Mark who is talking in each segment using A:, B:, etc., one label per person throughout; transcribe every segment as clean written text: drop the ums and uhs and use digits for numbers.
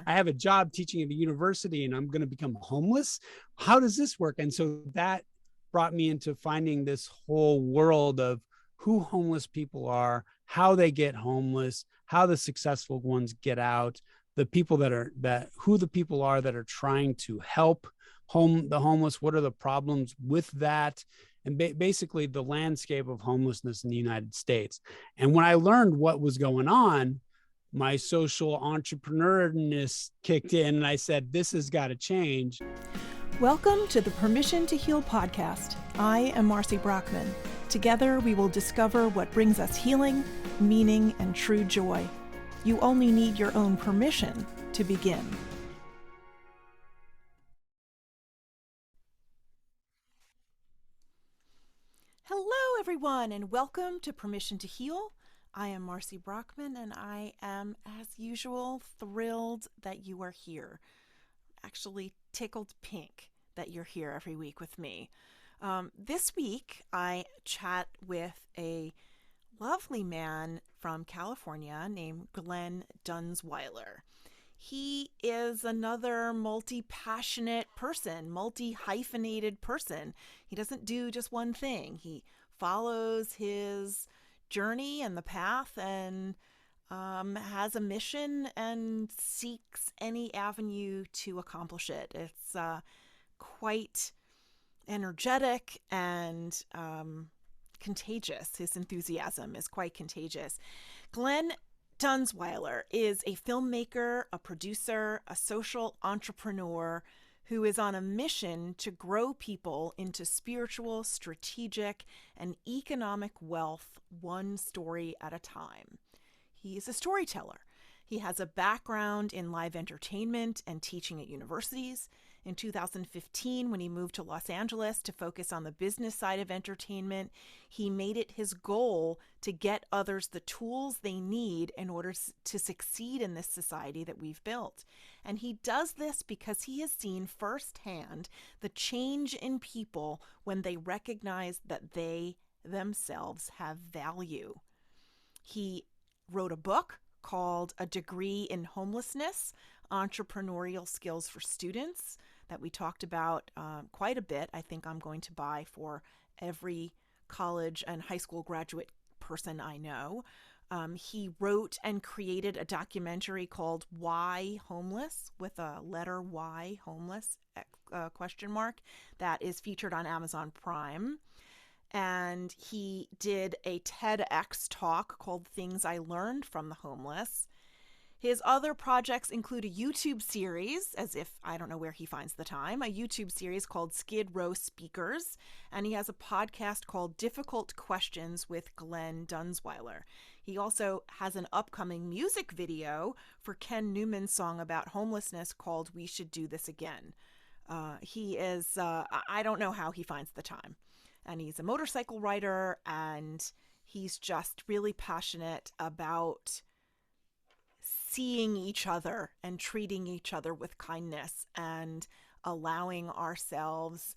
A: I have a job teaching at a university and I'm going to become homeless. How does this work? And so that brought me into finding this whole world of who homeless people are, how they get homeless, how the successful ones get out, the people who the people are that are trying to help the homeless, what are the problems with that, and basically the landscape of homelessness in the United States. And when I learned what was going on, my social entrepreneurness kicked in and I said, this has got to change.
B: Welcome to the Permission to Heal podcast. I am Marcy Brockman. Together, we will discover what brings us healing, meaning, and true joy. You only need your own permission to begin. Hello, everyone, and welcome to Permission to Heal. I am Marcy Brockman, and I am, as usual, thrilled that you are here. Actually tickled pink that you're here every week with me. This week, I chat with a lovely man from California named Glen Dunzweiler. He is another multi-passionate person, multi-hyphenated person. He doesn't do just one thing. He follows his journey and the path and has a mission and seeks any avenue to accomplish it. It's quite energetic and contagious. His enthusiasm is quite contagious. Glen Dunzweiler is a filmmaker, a producer, a social entrepreneur who is on a mission to grow people into spiritual, strategic, and economic wealth one story at a time. He is a storyteller. He has a background in live entertainment and teaching at universities. In 2015, when he moved to Los Angeles to focus on the business side of entertainment, he made it his goal to get others the tools they need in order to succeed in this society that we've built. And he does this because he has seen firsthand the change in people when they recognize that they themselves have value. He wrote a book called A Degree in Homelessness, Entrepreneurial Skills for Students, that we talked about quite a bit. I think I'm going to buy for every college and high school graduate person I know. He wrote and created a documentary called Why Homeless, with a letter Y, homeless, question mark, that is featured on Amazon Prime. And he did a TEDx talk called Things I Learned from the Homeless. His other projects include a YouTube series, as if I don't know where he finds the time, a YouTube series called Skid Row Speakers, and he has a podcast called Difficult Questions with Glen Dunzweiler. He also has an upcoming music video for Ken Newman's song about homelessness called We Should Do This Again. He is, I don't know how he finds the time. And he's a motorcycle rider, and he's just really passionate about seeing each other and treating each other with kindness and allowing ourselves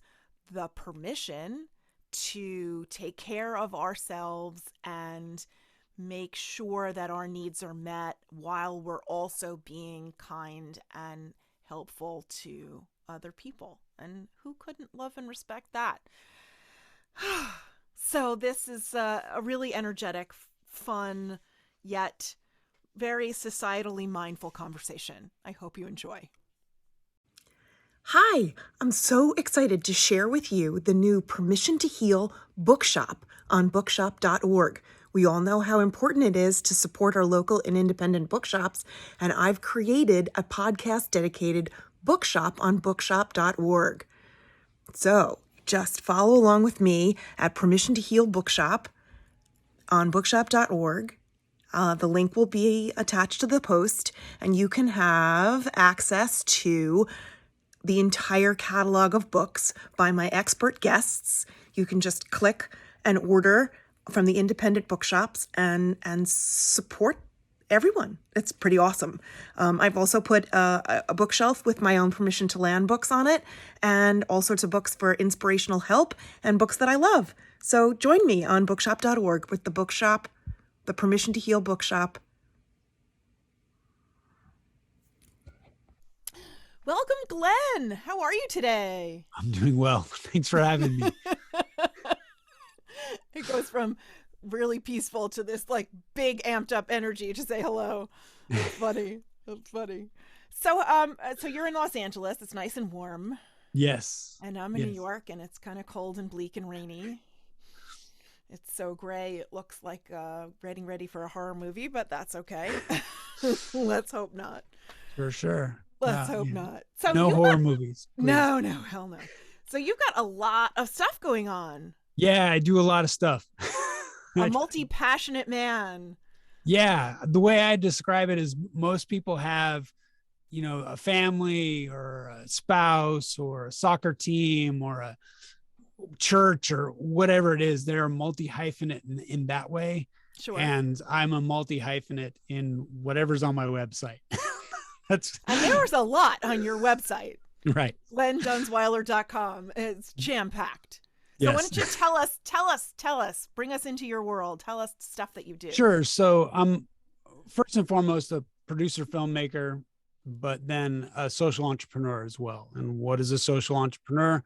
B: the permission to take care of ourselves and make sure that our needs are met while we're also being kind and helpful to other people. And who couldn't love and respect that? So this is a really energetic, fun, yet very societally mindful conversation. I hope you enjoy.
C: Hi, I'm so excited to share with you the new Permission to Heal bookshop on bookshop.org. We all know how important it is to support our local and independent bookshops, and I've created a podcast-dedicated bookshop on bookshop.org. So just follow along with me at Permission to Heal bookshop on bookshop.org. The link will be attached to the post, and you can have access to the entire catalog of books by my expert guests. You can just click and order from the independent bookshops and support everyone. It's pretty awesome. I've also put a bookshelf with my own Permission to Land books on it, and all sorts of books for inspirational help and books that I love. So join me on bookshop.org with the bookshop, the Permission to Heal bookshop.
B: Welcome, Glenn. How are you today?
A: I'm doing well. Thanks for having me.
B: It goes from really peaceful to this like big amped up energy to say hello. That's funny. That's funny. So you're in Los Angeles. It's nice and warm.
A: Yes.
B: And I'm in
A: Yes.
B: New York, and it's kind of cold and bleak and rainy. It's so gray. It looks like getting ready for a horror movie, but that's okay. Let's hope not.
A: For sure.
B: Let's hope not. So
A: no
B: you
A: horror
B: got,
A: movies. Please.
B: no, hell no. So you've got a lot of stuff going on.
A: Yeah, I do a lot of stuff.
B: A multi-passionate man.
A: Yeah, the way I describe it is most people have, a family or a spouse or a soccer team or a church or whatever it is. They're multi-hyphenate in that way.
B: Sure.
A: And I'm a multi-hyphenate in whatever's on my website.
B: And there's a lot on your website.
A: Right.
B: GlenDunzweiler.com. It's jam-packed. So
A: Yes.
B: why don't you tell us, bring us into your world. Tell us stuff that you do.
A: Sure. So I'm first and foremost a producer, filmmaker, but then a social entrepreneur as well. And what is a social entrepreneur?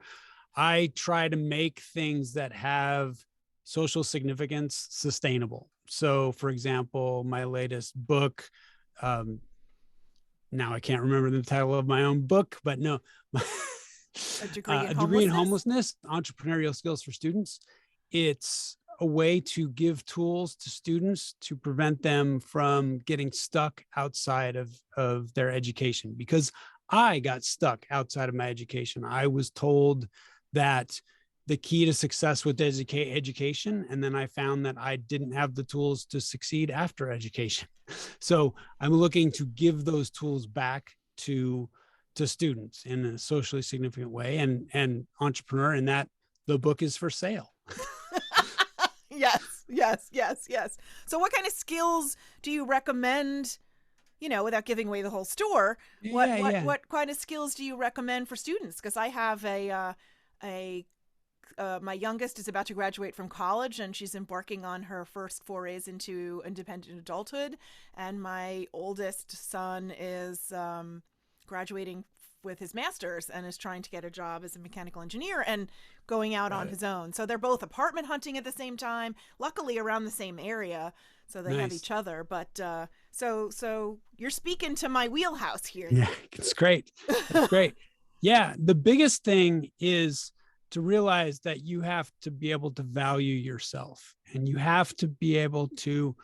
A: I try to make things that have social significance sustainable. So for example, my latest book, now I can't remember the title of my own book, but no,
B: A degree
A: in homelessness, entrepreneurial skills for students. It's a way to give tools to students to prevent them from getting stuck outside of their education, because I got stuck outside of my education. I was told that the key to success with education, and then I found that I didn't have the tools to succeed after education. So I'm looking to give those tools back to students in a socially significant way, and entrepreneur, and that the book is for sale.
B: Yes. So what kind of skills do you recommend, without giving away the whole store? What kind of skills do you recommend for students? Because I have my youngest is about to graduate from college, and she's embarking on her first forays into independent adulthood. And my oldest son is graduating with his master's and is trying to get a job as a mechanical engineer and going out on his own. So they're both apartment hunting at the same time, luckily around the same area. So they have each other. But so you're speaking to my wheelhouse here.
A: Yeah, it's great. It's great. Yeah. The biggest thing is to realize that you have to be able to value yourself, and you have to be able to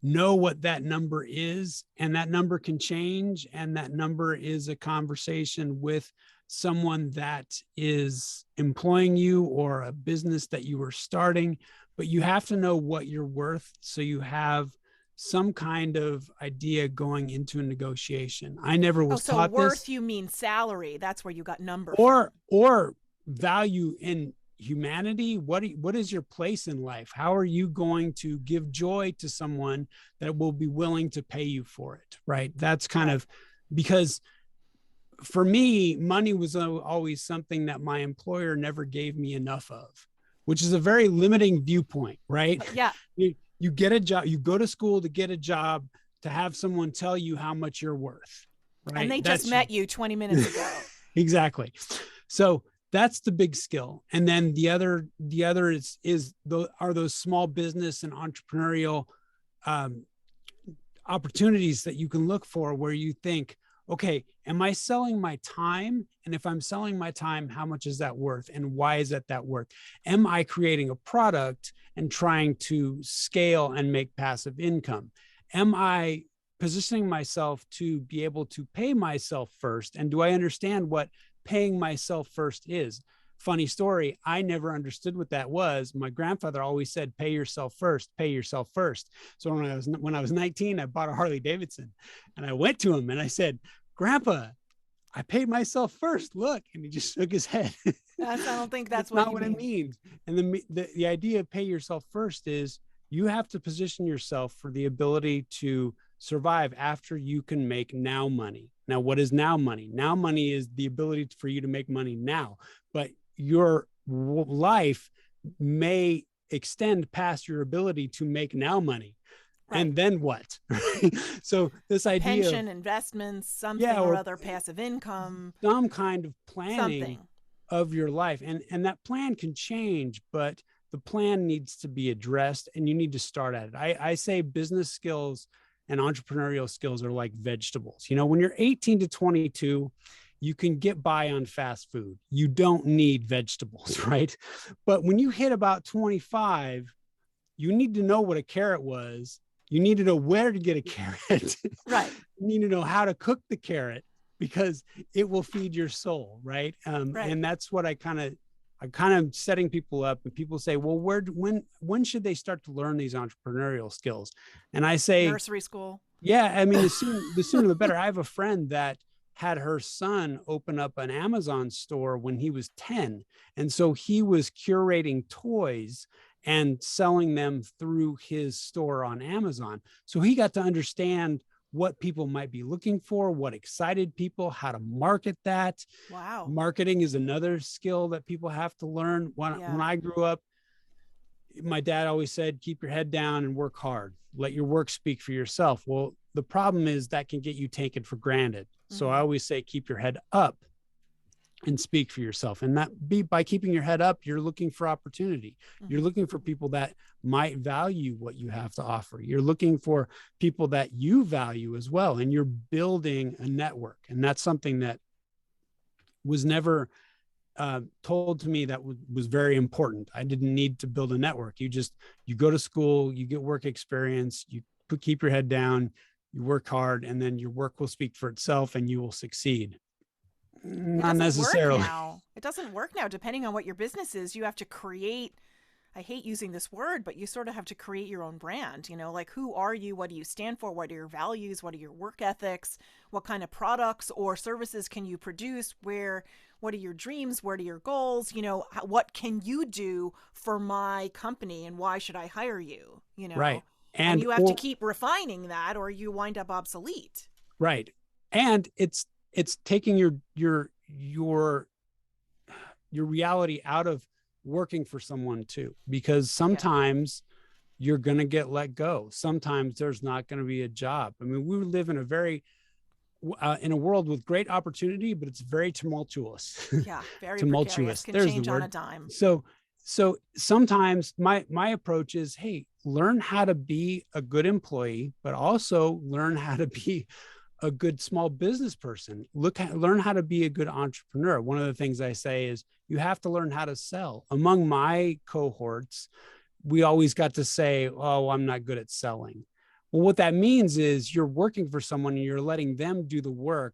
A: know what that number is, and that number can change. And that number is a conversation with someone that is employing you or a business that you are starting, but you have to know what you're worth. So you have some kind of idea going into a negotiation. I never was taught
B: worth,
A: this.
B: you mean salary. That's where you got number.
A: Or value in humanity. What is your place in life? How are you going to give joy to someone that will be willing to pay you for it? Right. That's kind of, because for me, money was always something that my employer never gave me enough of, which is a very limiting viewpoint, right?
B: Yeah.
A: You get a job, you go to school to get a job, to have someone tell you how much you're worth, right?
B: And they just met you 20 minutes ago.
A: Exactly. So that's the big skill. And then the other are those small business and entrepreneurial opportunities that you can look for, where you think, okay, am I selling my time? And if I'm selling my time, how much is that worth? And why is that worth? Am I creating a product and trying to scale and make passive income? Am I positioning myself to be able to pay myself first? And do I understand what paying myself first is? Funny story, I never understood what that was. My grandfather always said, pay yourself first, pay yourself first. So when I was 19, I bought a Harley Davidson, and I went to him and I said, Grandpa, I paid myself first, look. And he just shook his head.
B: I don't think that's
A: not what it means. And the idea of pay yourself first is you have to position yourself for the ability to survive after you can make now money. Now, what is now money? Now money is the ability for you to make money now, but your life may extend past your ability to make now money.
B: Right.
A: And then what? So this idea
B: pension,
A: of,
B: investments, something
A: yeah,
B: or
A: or
B: other, passive income,
A: some kind of planning
B: something.
A: of your life. And that plan can change, but the plan needs to be addressed and you need to start at it. I say business skills and entrepreneurial skills are like vegetables. You know, when you're 18 to 22, you can get by on fast food. You don't need vegetables, right? But when you hit about 25, you need to know what a carrot was. You need to know where to get a carrot.
B: Right.
A: You need to know how to cook the carrot because it will feed your soul, right?
B: Right.
A: And that's what I kind of setting people up, and people say, well, when should they start to learn these entrepreneurial skills? And I say,
B: Nursery school.
A: yeah, I mean, the sooner the better. I have a friend that had her son open up an Amazon store when he was 10. And so he was curating toys and selling them through his store on Amazon. So he got to understand what people might be looking for, what excited people, how to market that.
B: Wow.
A: Marketing is another skill that people have to learn. When I grew up, my dad always said, keep your head down and work hard. Let your work speak for yourself. Well, the problem is that can get you taken for granted. So I always say, keep your head up and speak for yourself. And that by keeping your head up, you're looking for opportunity. You're looking for people that might value what you have to offer. You're looking for people that you value as well. And you're building a network. And that's something that was never told to me that was very important. I didn't need to build a network. You go to school, you get work experience, you keep your head down, you work hard, and then your work will speak for itself and you will succeed. Not necessarily.
B: It doesn't work now. Depending on what your business is, you have to create, I hate using this word, but you sort of have to create your own brand. You know, like, who are you? What do you stand for? What are your values? What are your work ethics? What kind of products or services can you produce? What are your dreams? What are your goals? You know, what can you do for my company and why should I hire you? You know,
A: right.
B: And you have to keep refining that or you wind up obsolete.
A: Right. And it's taking your reality out of working for someone too, because sometimes you're going to get let go. Sometimes there's not going to be a job. I mean, we live in in a world with great opportunity, but it's very tumultuous.
B: Yeah, very
A: tumultuous.
B: Can
A: There's
B: change
A: the word.
B: On a dime.
A: So sometimes my approach is, hey, learn how to be a good employee, but also learn how to be a good small business person. Learn how to be a good entrepreneur. One of the things I say is you have to learn how to sell. Among my cohorts, we always got to say, oh, I'm not good at selling. Well, what that means is you're working for someone and you're letting them do the work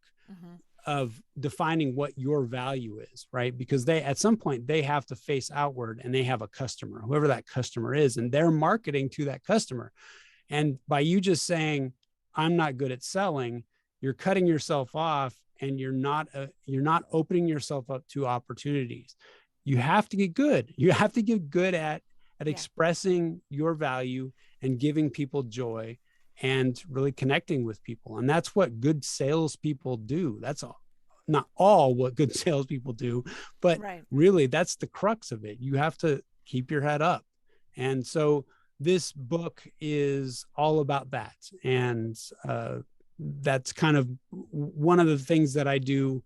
A: of defining what your value is, right? Because at some point they have to face outward and they have a customer, whoever that customer is, and they're marketing to that customer. And by you just saying, I'm not good at selling, you're cutting yourself off and you're not opening yourself up to opportunities. You have to get good. You have to get good at expressing your value and giving people joy and really connecting with people. And that's what good salespeople do. That's not all what good salespeople do, but really that's the crux of it. You have to keep your head up. And so this book is all about that. And that's kind of one of the things that I do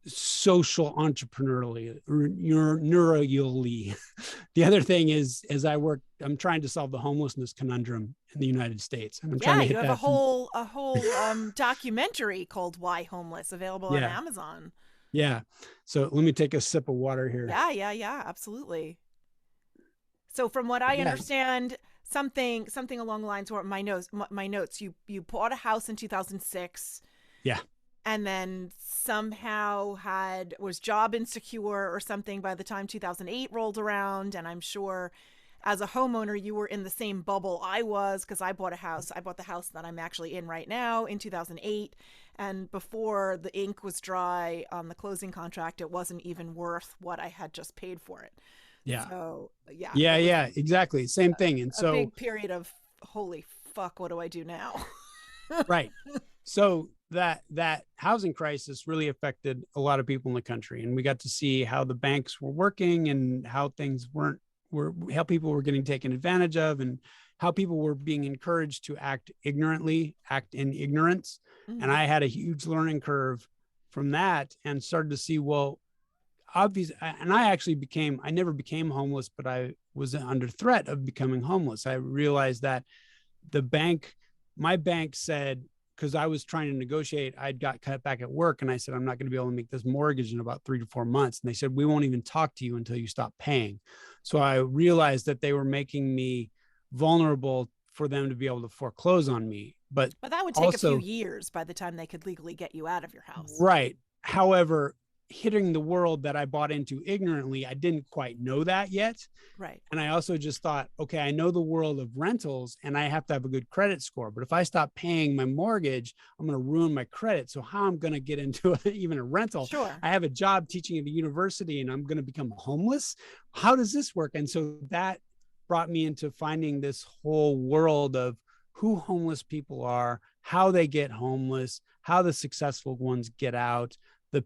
A: social entrepreneurially, neurally. The other thing is, as I'm trying to solve the homelessness conundrum in the United States. And I'm trying to hit
B: you have a whole documentary called Why Homeless available on Amazon.
A: Yeah. So let me take a sip of water here.
B: Yeah, absolutely. So from what I understand, something along the lines where my notes, you bought a house in 2006.
A: Yeah.
B: And then somehow was job insecure or something by the time 2008 rolled around. And I'm sure as a homeowner, you were in the same bubble I was, because I bought a house. I bought the house that I'm actually in right now in 2008. And before the ink was dry on the closing contract, it wasn't even worth what I had just paid for it.
A: Yeah.
B: So, yeah.
A: Yeah, exactly. Same thing. And so
B: a big period of, holy fuck, what do I do now?
A: Right. So that housing crisis really affected a lot of people in the country. And we got to see how the banks were working and how things how people were getting taken advantage of. And how people were being encouraged to act ignorantly, act in ignorance. And I had a huge learning curve from that and started to see, well, obvious. And I never became homeless, but I was under threat of becoming homeless. I realized that my bank said, because I was trying to negotiate, I'd got cut back at work. And I said, I'm not going to be able to make this mortgage in about 3 to 4 months. And they said, we won't even talk to you until you stop paying. So I realized that they were making me vulnerable for them to be able to foreclose on me. But
B: that would take a few years by the time they could legally get you out of your house.
A: Right. However, hitting the world that I bought into ignorantly, I didn't quite know that yet.
B: Right.
A: And I also just thought, okay, I know the world of rentals and I have to have a good credit score. But if I stop paying my mortgage, I'm going to ruin my credit. So how I'm going to get into even a rental?
B: Sure.
A: I have a job teaching at a university and I'm going to become homeless. How does this work? And so that brought me into finding this whole world of who homeless people are, how they get homeless, how the successful ones get out, who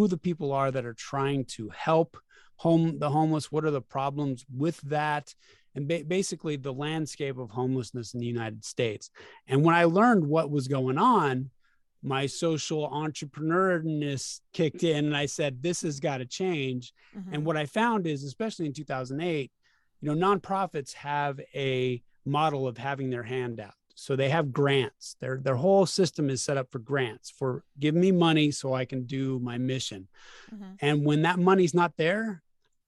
A: the people are that are trying to help the homeless, what are the problems with that, and basically the landscape of homelessness in the United States. And when I learned what was going on, my social entrepreneurness kicked in and I said, this has got to change. And what I found is, especially in 2008, nonprofits have a model of having their hand out. So they have grants. Their whole system is set up for grants, for give me money so I can do my mission. And when that money's not there,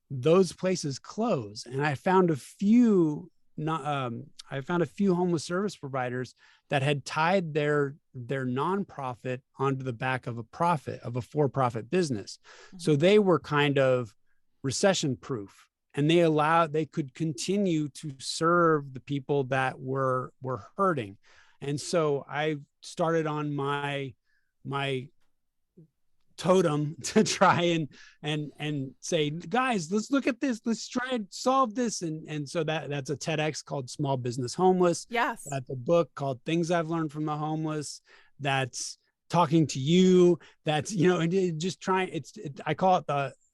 A: those places close. And I found a few homeless service providers that had tied their nonprofit onto the back of a for-profit business. So they were kind of recession proof. And they could continue to serve the people that were hurting. And so I started on my totem to try and say, guys, let's look at this. Let's try and solve this. And so that's a TEDx called Small Business Homeless.
B: Yes.
A: That's a book called Things I've Learned from the Homeless. That's talking to you. That's, and just trying, I call it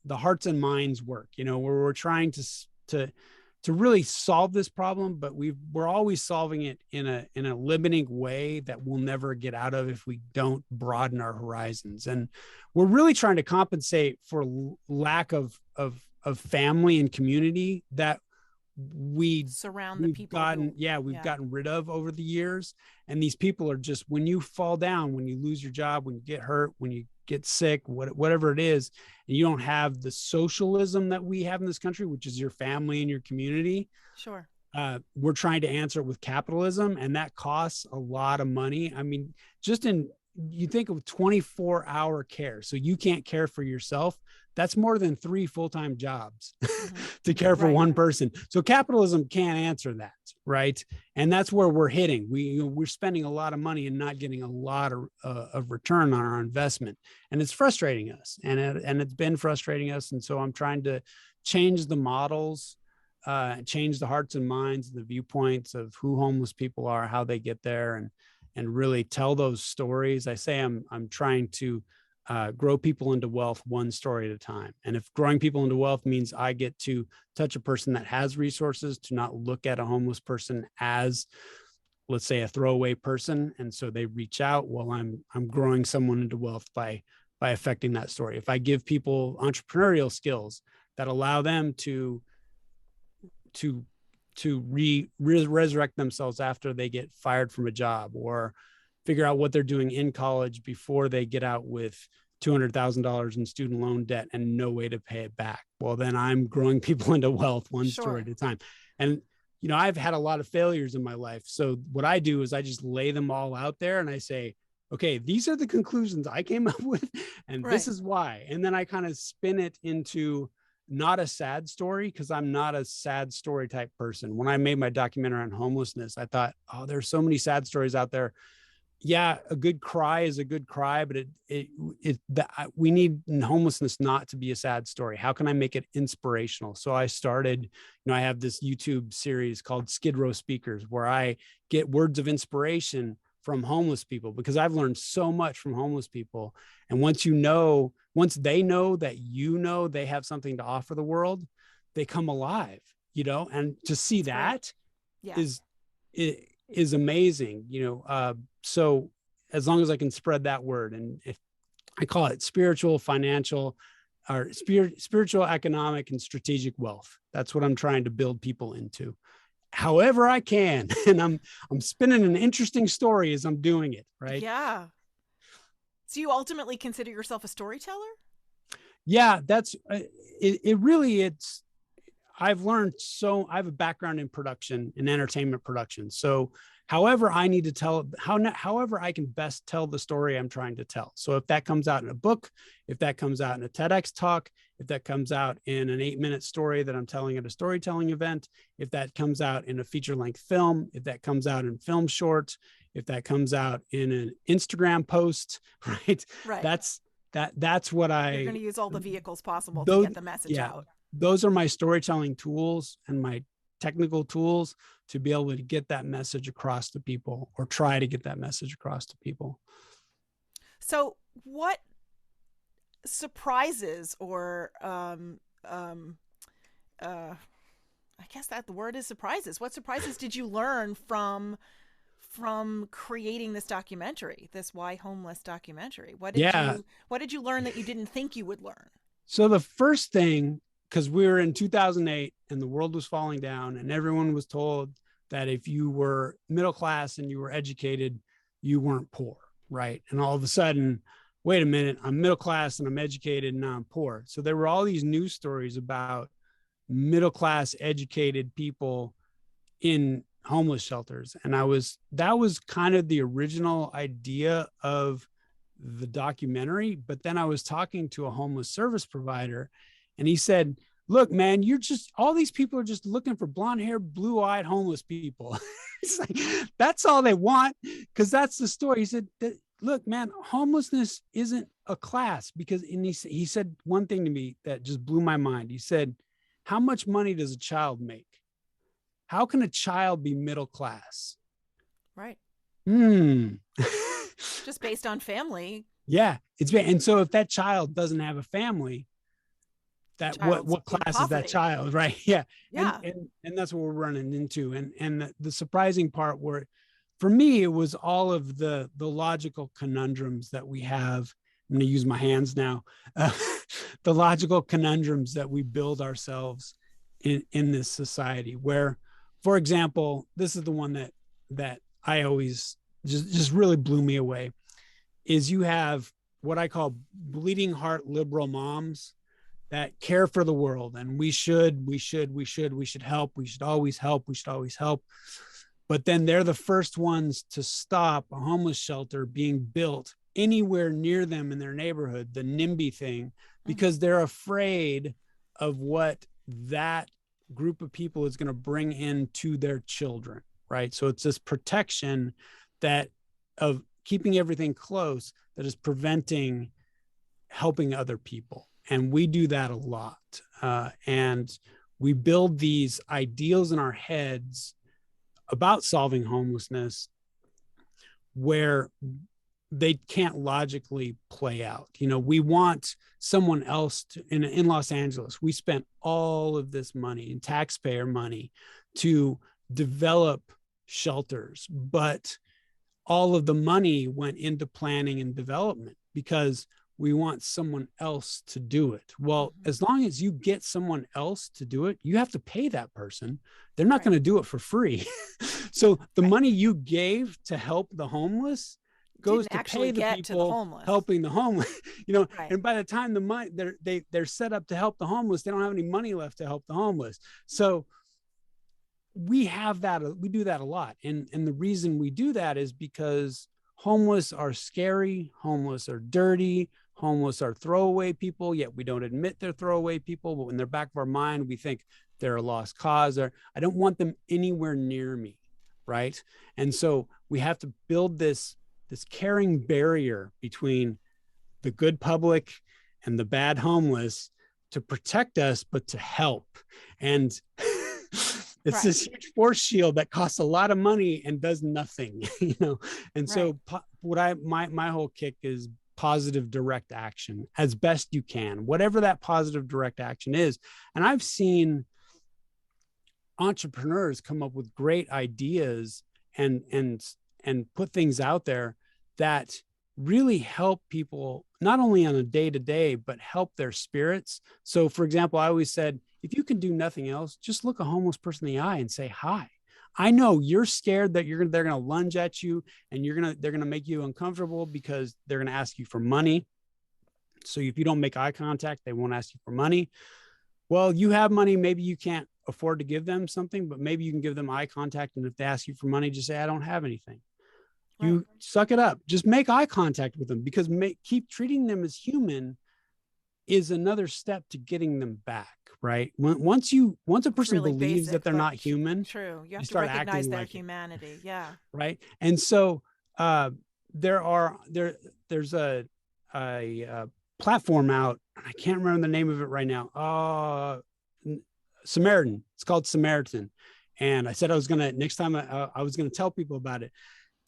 A: the hearts and minds work, where we're trying to really solve this problem, but we're always solving it in a limiting way that we'll never get out of if we don't broaden our horizons. And we're really trying to compensate for lack of family and community that we've gotten rid of over the years. And these people are just, when you fall down, when you lose your job, when you get hurt, when you get sick, whatever it is, and you don't have the socialism that we have in this country, which is your family and your community.
B: Sure.
A: We're trying to answer it with capitalism, and that costs a lot of money. I mean, you think of 24-hour care. So you can't care for yourself. That's more than 3 full-time jobs to care for one person. So capitalism can't answer that, right? And that's where we're hitting. We're spending a lot of money and not getting a lot of return on our investment, and it's frustrating us. And it's been frustrating us. And so I'm trying to change the models, change the hearts and minds, the viewpoints of who homeless people are, how they get there, and really tell those stories. I say I'm trying to grow people into wealth one story at a time. And if growing people into wealth means I get to touch a person that has resources, to not look at a homeless person as, let's say, a throwaway person, and so they reach out, well, I'm growing someone into wealth by affecting that story. If I give people entrepreneurial skills that allow them to resurrect themselves after they get fired from a job, or figure out what they're doing in college before they get out with $200,000 in student loan debt and no way to pay it back, well, then I'm growing people into wealth one story at a time. And, I've had a lot of failures in my life. So what I do is I just lay them all out there and I say, okay, these are the conclusions I came up with, and this is why. And then I kind of spin it into not a sad story, because I'm not a sad story type person. When I made my documentary on homelessness, I thought, oh, there's so many sad stories out there. Yeah, a good cry is a good cry, but we need homelessness not to be a sad story. How can I make it inspirational? So I started, I have this YouTube series called Skid Row Speakers, where I get words of inspiration from homeless people, because I've learned so much from homeless people. And once they know that they have something to offer the world, they come alive, and to see that
B: Yeah.
A: is amazing, so as long as I can spread that word, and if I call it spiritual, financial, or spiritual, economic, and strategic wealth. That's what I'm trying to build people into, however I can. And I'm spinning an interesting story as I'm doing it, right?
B: Yeah. So you ultimately consider yourself a storyteller?
A: Yeah, that's it really, I've learned, so I have a background in production and entertainment production. So however I need to tell, however I can best tell the story I'm trying to tell. So if that comes out in a book, if that comes out in a TEDx talk, if that comes out in an 8-minute story that I'm telling at a storytelling event, if that comes out in a feature-length film, if that comes out in film short, if that comes out in an Instagram post, right?
B: Right.
A: That's what
B: You're going to use all the vehicles possible to
A: those,
B: get the message out.
A: those are my storytelling tools and my technical tools to be able to get that message across to people, or try to get that message across to people.
B: So what surprises, or I guess that the word is surprises. What surprises did you learn from creating this documentary, this Why Homeless documentary? What did you learn that you didn't think you would learn?
A: So the first thing, because we were in 2008 and the world was falling down, and everyone was told that if you were middle class and you were educated, you weren't poor, right? And all of a sudden, wait a minute, I'm middle class and I'm educated and now I'm poor. So there were all these news stories about middle class educated people in homeless shelters. And that was kind of the original idea of the documentary. But then I was talking to a homeless service provider, and he said, look, man, all these people are just looking for blonde hair, blue eyed homeless people. It's like, that's all they want, because that's the story. He said, look, man, homelessness isn't a class, because he said one thing to me that just blew my mind. He said, how much money does a child make? How can a child be middle class?
B: Right.
A: Just
B: based on family.
A: Yeah. And so if that child doesn't have a family, what class is that child, right? Yeah.
B: Yeah.
A: And that's what we're running into. And the surprising part for me, it was all of the logical conundrums that we have. I'm going to use my hands now. The logical conundrums that we build ourselves in this society, where, for example, this is the one that I always just really blew me away, is you have what I call bleeding heart liberal moms that care for the world, and we should help. We should always help. But then they're the first ones to stop a homeless shelter being built anywhere near them in their neighborhood, the NIMBY thing, because they're afraid of what that group of people is going to bring into their children, right? So it's this protection of keeping everything close that is preventing helping other people. And we do that a lot. And we build these ideals in our heads about solving homelessness where they can't logically play out. We want someone else in Los Angeles, we spent all of this money and taxpayer money to develop shelters, but all of the money went into planning and development because we want someone else to do it. Well, as long as you get someone else to do it, you have to pay that person. They're not going to do it for free. So the money you gave to help the homeless goes to pay the people helping the homeless, and by the time the money they're set up to help the homeless, they don't have any money left to help the homeless. So we do that a lot. And the reason we do that is because homeless are scary, homeless are dirty, homeless are throwaway people, yet we don't admit they're throwaway people, but in the back of our mind, we think they're a lost cause, or I don't want them anywhere near me, right? And so we have to build this caring barrier between the good public and the bad homeless to protect us, but to help. And it's this huge force shield that costs a lot of money and does nothing, And so my whole kick is positive direct action as best you can, whatever that positive direct action is. And I've seen entrepreneurs come up with great ideas and put things out there that really help people, not only on a day-to-day, but help their spirits. So for example, I always said, if you can do nothing else, just look a homeless person in the eye and say hi. I know you're scared that they're going to lunge at you and they're going to make you uncomfortable because they're going to ask you for money. So if you don't make eye contact, they won't ask you for money. Well, you have money. Maybe you can't afford to give them something, but maybe you can give them eye contact. And if they ask you for money, just say, I don't have anything. Right. You suck it up. Just make eye contact with them, because keep treating them as human is another step to getting them back. Right. Once a person really believes basic, that they're not human,
B: true. You have to recognize their humanity. Yeah.
A: Right. And so there's a platform out. I can't remember the name of it right now. Samaritan. It's called Samaritan. And I said next time I was going to tell people about it.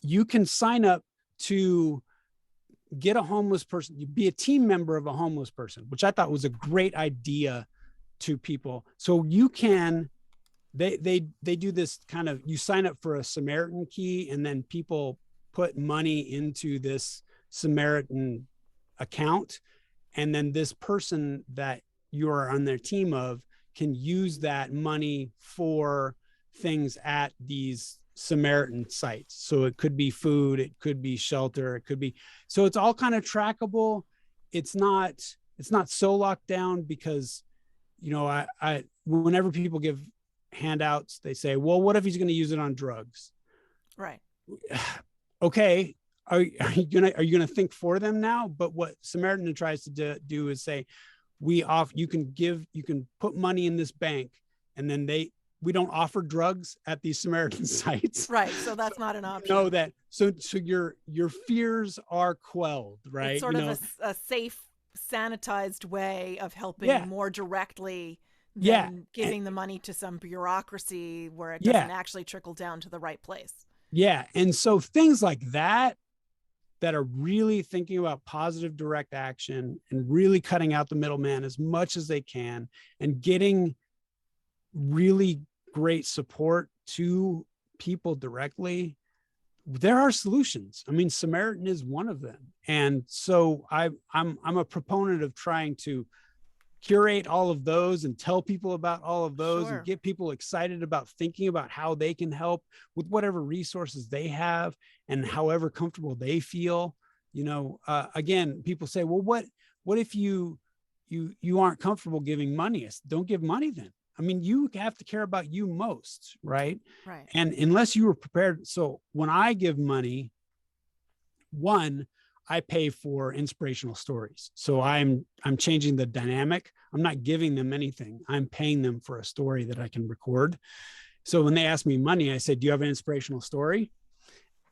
A: You can sign up to get a homeless person, be a team member of a homeless person, which I thought was a great idea to people. So you can, they do this kind of, you sign up for a Samaritan key, and then people put money into this Samaritan account. And then this person that you are on their team of can use that money for things at these Samaritan sites. So it could be food, it could be shelter, it could be, so it's all kind of trackable. It's not so locked down, because, you know, I whenever people give handouts, they say, well, what if he's going to use it on drugs? Right. Okay. Are you gonna think for them now? But what Samaritan tries to do is say, you can put money in this bank, and then we don't offer drugs at these Samaritan sites.
B: Right. So that's not an option.
A: Know that. So your fears are quelled, right?
B: It's sort of a safe, sanitized way of helping more directly than giving the money to some bureaucracy where it doesn't actually trickle down to the right place.
A: Yeah. And so things like that are really thinking about positive direct action and really cutting out the middleman as much as they can, and getting really great support to people directly, there are solutions. I mean, Samaritan is one of them. And so I'm a proponent of trying to curate all of those and tell people about all of those, and get people excited about thinking about how they can help with whatever resources they have and however comfortable they feel. You know, again, people say, well, what if you aren't comfortable giving money? Don't give money then. I mean, you have to care about you most, right?
B: Right.
A: And unless you were prepared. So when I give money, one, I pay for inspirational stories. So I'm changing the dynamic. I'm not giving them anything. I'm paying them for a story that I can record. So when they ask me money, I say, do you have an inspirational story?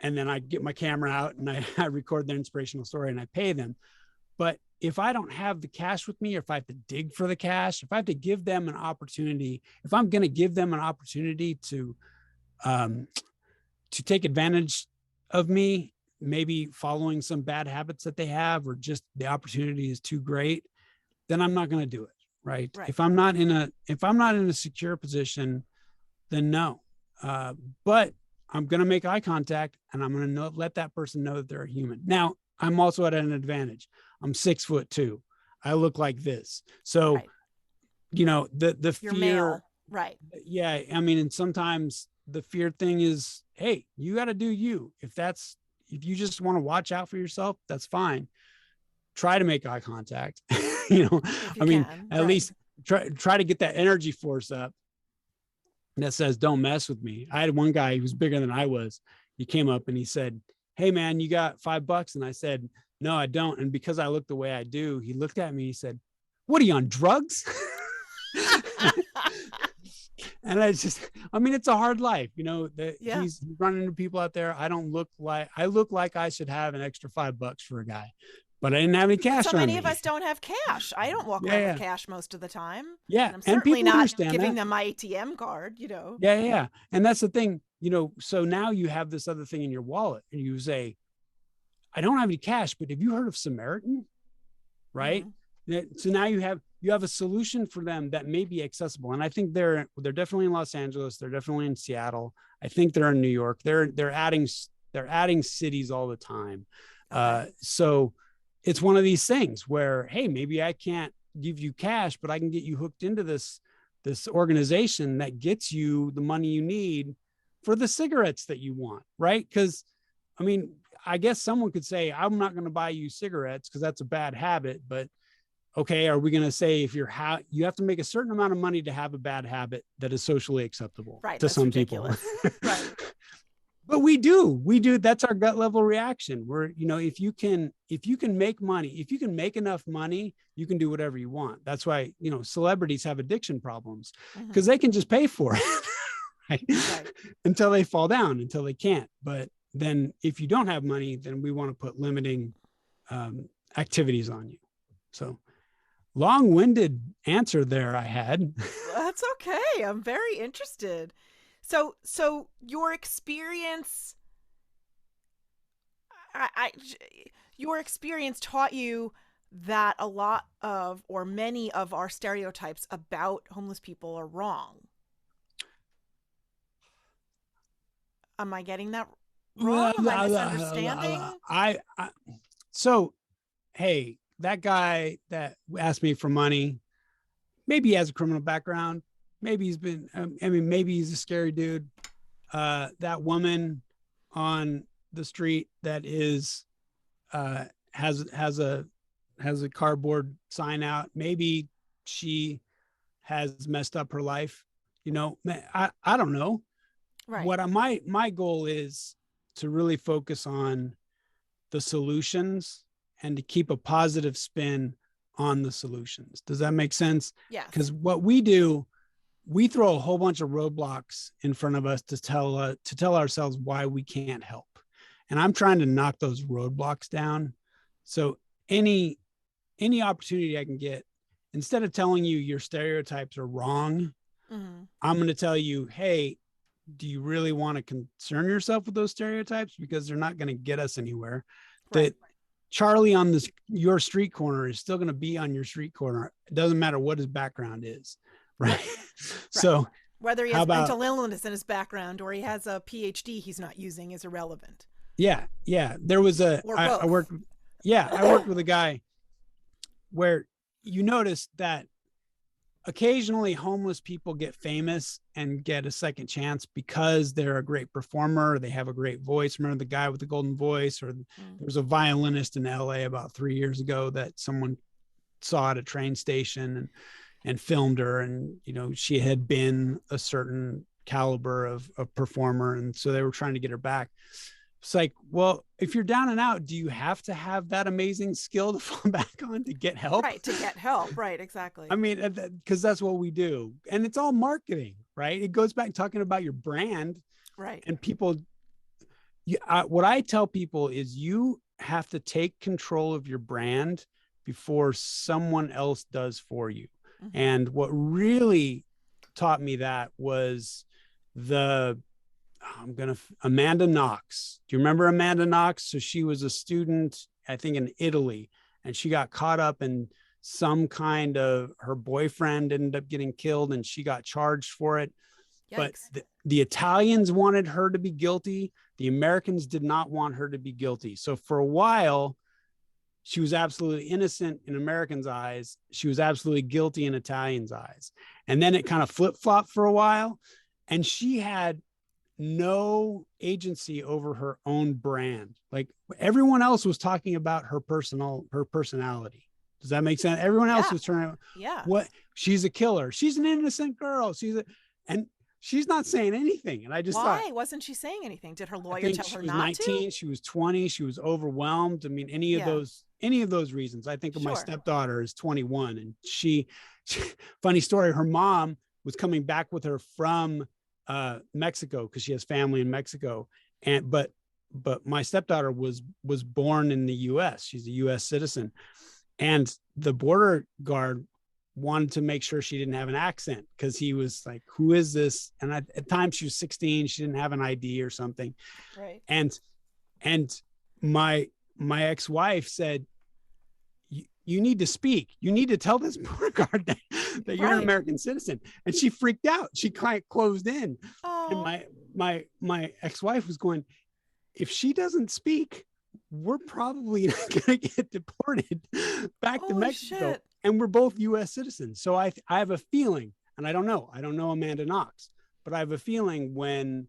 A: And then I get my camera out and I record their inspirational story and I pay them. But if I don't have the cash with me, or if I have to dig for the cash, if I have to give them an opportunity, if I'm going to give them an opportunity to take advantage of me, maybe following some bad habits that they have, or just the opportunity is too great, then I'm not going to do it. Right. If I'm not in a secure position, then no. But I'm going to make eye contact, and I'm going to let that person know that they're a human. Now, I'm also at an advantage. I'm 6'2". I look like this. So, you know, the
B: You're
A: fear,
B: male. Right.
A: Yeah. I mean, and sometimes the fear thing is, hey, you got to do you. If you just want to watch out for yourself, that's fine. Try to make eye contact. You know, at least try to get that energy force up that says, don't mess with me. I had one guy, he was bigger than I was. He came up and he said, hey man, you got $5? And I said, no, I don't. And because I look the way I do, he looked at me, he said, what are you on, drugs? And it's a hard life, you know, he's running into people out there. I look like I should have an extra $5 for a guy, but I didn't have any cash on me.
B: So many of us don't have cash. I don't walk around with cash most of the time.
A: Yeah.
B: And I'm certainly not giving them my ATM card, you know?
A: Yeah. Yeah. And that's the thing, you know, so now you have this other thing in your wallet and you say, I don't have any cash, but have you heard of Samaritan? Right. Mm-hmm. So now you have a solution for them that may be accessible. And I think they're definitely in Los Angeles. They're definitely in Seattle. I think they're in New York. They're adding cities all the time. So it's one of these things where, hey, maybe I can't give you cash, but I can get you hooked into this organization that gets you the money you need for the cigarettes that you want, right? Because, I mean, I guess someone could say, I'm not going to buy you cigarettes because that's a bad habit. But okay, are we going to say if you have to make a certain amount of money to have a bad habit that is socially acceptable to some ridiculous. People? Right. But we do. That's our gut level reaction. Where, if you can make money, if you can make enough money, you can do whatever you want. That's why, celebrities have addiction problems because they can just pay for it right? Until they fall down, until they can't. But then if you don't have money, then we want to put limiting activities on you. So long-winded answer there I had.
B: That's okay. I'm very interested. So your experience, your experience taught you that a lot of, or many of our stereotypes about homeless people are wrong. Am I getting that wrong? Am I misunderstanding?
A: So, hey, that guy that asked me for money, maybe he has a criminal background. Maybe he's been, maybe he's a scary dude. That woman on the street that is, has a cardboard sign out. Maybe she has messed up her life. I don't know.
B: Right.
A: What my goal is to really focus on the solutions and to keep a positive spin on the solutions. Does that make sense?
B: Yeah.
A: Because what we do, we throw a whole bunch of roadblocks in front of us to tell ourselves why we can't help. And I'm trying to knock those roadblocks down. So any opportunity I can get, instead of telling you your stereotypes are wrong, I'm going to tell you, hey, do you really want to concern yourself with those stereotypes? Because they're not going to get us anywhere. Right. That Charlie on your street corner is still going to be on your street corner. It doesn't matter what his background is. Right. So
B: whether he has mental illness in his background or he has a PhD he's not using is irrelevant.
A: Yeah. There was I worked with a guy where you notice that occasionally homeless people get famous and get a second chance because they're a great performer. They have a great voice. Remember the guy with the golden voice? Or there was a violinist in LA about 3 years ago that someone saw at a train station and filmed her. And, she had been a certain caliber of performer. And so they were trying to get her back. It's like, well, if you're down and out, do you have to have that amazing skill to fall back on to get help?
B: Right, to get help. Right, exactly.
A: I mean, because that's what we do. And it's all marketing, right? It goes back to talking about your brand.
B: Right.
A: And people, what I tell people is you have to take control of your brand before someone else does for you. And what really taught me that was Amanda Knox. Do you remember Amanda Knox? So she was a student, I think, in Italy, and she got caught up in some kind of, her boyfriend ended up getting killed and she got charged for it. Yikes. But the Italians wanted her to be guilty. The Americans did not want her to be guilty. So for a while, she was absolutely innocent in Americans' eyes. She was absolutely guilty in Italians' eyes. And then it kind of flip-flopped for a while. And she had no agency over her own brand. Like everyone else was talking about her personality. Does that make sense? Everyone else was turning.
B: Yeah.
A: What? She's a killer. She's an innocent girl. And she's not saying anything. And I just thought,
B: why wasn't she saying anything? Did her lawyer tell her not
A: 19,
B: to?
A: She was 20. She was overwhelmed. I mean, any of those reasons. I think of my stepdaughter is 21, and she funny story. Her mom was coming back with her from Mexico because she has family in Mexico, but my stepdaughter was born in the U.S. She's a U.S. citizen, and the border guard wanted to make sure she didn't have an accent because he was like, "Who is this?" And at the time she was 16, she didn't have an ID or something, right? And my ex-wife said, you need to speak. You need to tell this poor guard that you're an American citizen. And she freaked out. She kind of closed in. And my ex-wife was going, if she doesn't speak, we're probably going to get deported back to Mexico.
B: Shit.
A: And we're both U.S. citizens. So I have a feeling, and I don't know Amanda Knox, but I have a feeling when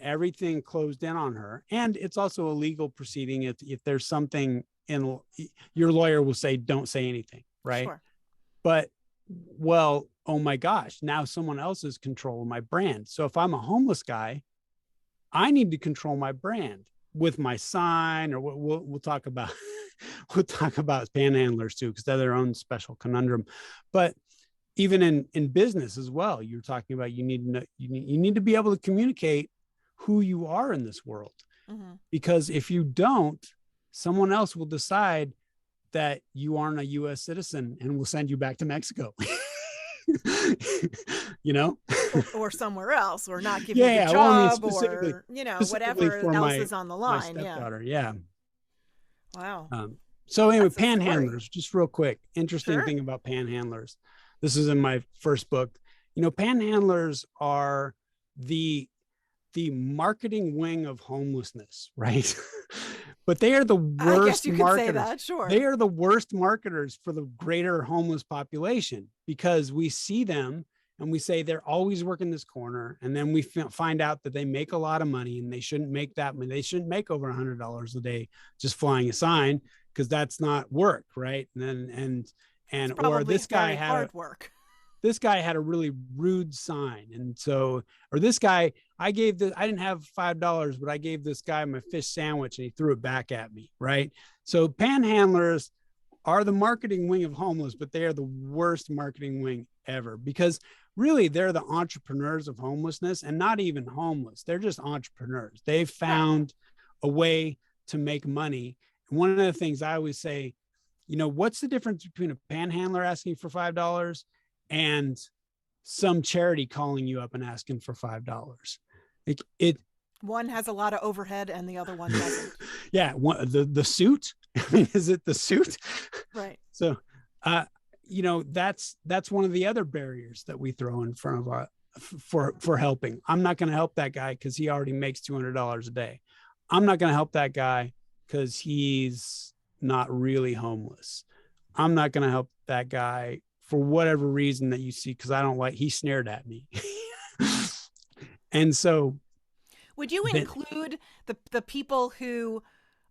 A: everything closed in on her, and it's also a legal proceeding. If there's something in, your lawyer will say, don't say anything. Right.
B: Sure.
A: But, well, oh my gosh, now someone else is controlling my brand. So if I'm a homeless guy, I need to control my brand with my sign, or we'll talk about, we'll talk about panhandlers too, because they're their own special conundrum. But even in business as well, you're talking about, you need to be able to communicate who you are in this world. Mm-hmm. Because if you don't, someone else will decide that you aren't a U.S. citizen and will send you back to Mexico. You know,
B: or somewhere else, or not give you the job, or whatever else is on the line.
A: My stepdaughter, yeah.
B: Wow.
A: So anyway, panhandlers, just real quick, interesting thing about panhandlers. This is in my first book. Panhandlers are the marketing wing of homelessness, right? But they are the worst. I guess you could say that, sure. They are the worst marketers for the greater homeless population, because we see them and we say they're always working this corner, and then we find out that they make a lot of money, and they shouldn't make that money. They shouldn't make over $100 a day just flying a sign, because that's not work, right? And or this guy had hard work. This guy had a really rude sign. And so, or this guy, I didn't have $5, but I gave this guy my fish sandwich and he threw it back at me. Right. So panhandlers are the marketing wing of homeless, but they are the worst marketing wing ever, because really they're the entrepreneurs of homelessness, and not even homeless. They're just entrepreneurs. They've found a way to make money. And one of the things I always say, what's the difference between a panhandler asking for $5 and some charity calling you up and asking for $5?
B: One has a lot of overhead and the other one doesn't.
A: Yeah. The suit. I mean, is it the suit?
B: Right.
A: So, that's one of the other barriers that we throw in front of for helping. I'm not going to help that guy because he already makes $200 a day. I'm not going to help that guy because he's not really homeless. I'm not going to help that guy for whatever reason that you see, because he snared at me. And so,
B: would you include the people who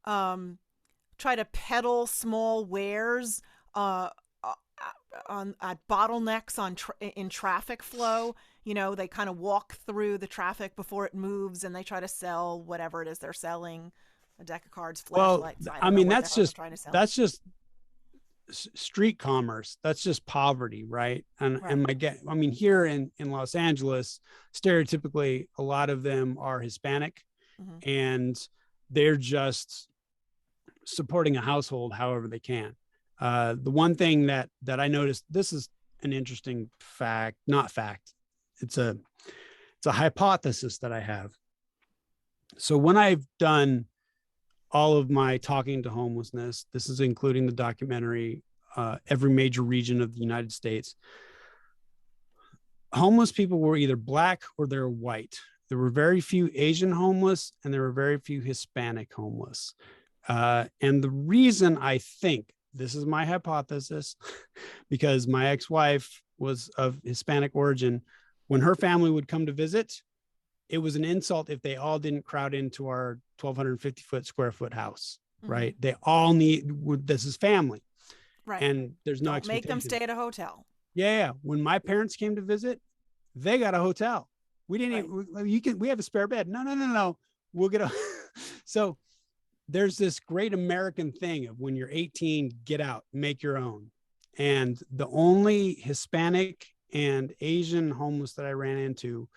B: try to peddle small wares at bottlenecks in traffic flow? They kind of walk through the traffic before it moves, and they try to sell whatever it is they're selling, a deck of cards, flashlights.
A: Well, I mean, that's just street commerce. That's just poverty, right? And here in Los Angeles, stereotypically a lot of them are Hispanic, mm-hmm. and they're just supporting a household however they can. The one thing that I noticed, this is an interesting fact, not fact, it's a hypothesis that I have. So when I've done all of my talking to homelessness, this is including the documentary, every major region of the United States, homeless people were either Black or they're white. There were very few Asian homeless, and there were very few Hispanic homeless. And the reason, I think, this is my hypothesis, because my ex-wife was of Hispanic origin. When her family would come to visit, it was an insult if they all didn't crowd into our 1,250 square foot house, mm-hmm. right? They all this is family.
B: Right.
A: And there's no
B: Don't make them stay at a hotel.
A: Yeah. When my parents came to visit, they got a hotel. We didn't, we have a spare bed. No. We'll get so there's this great American thing of when you're 18, get out, make your own. And the only Hispanic and Asian homeless that I ran into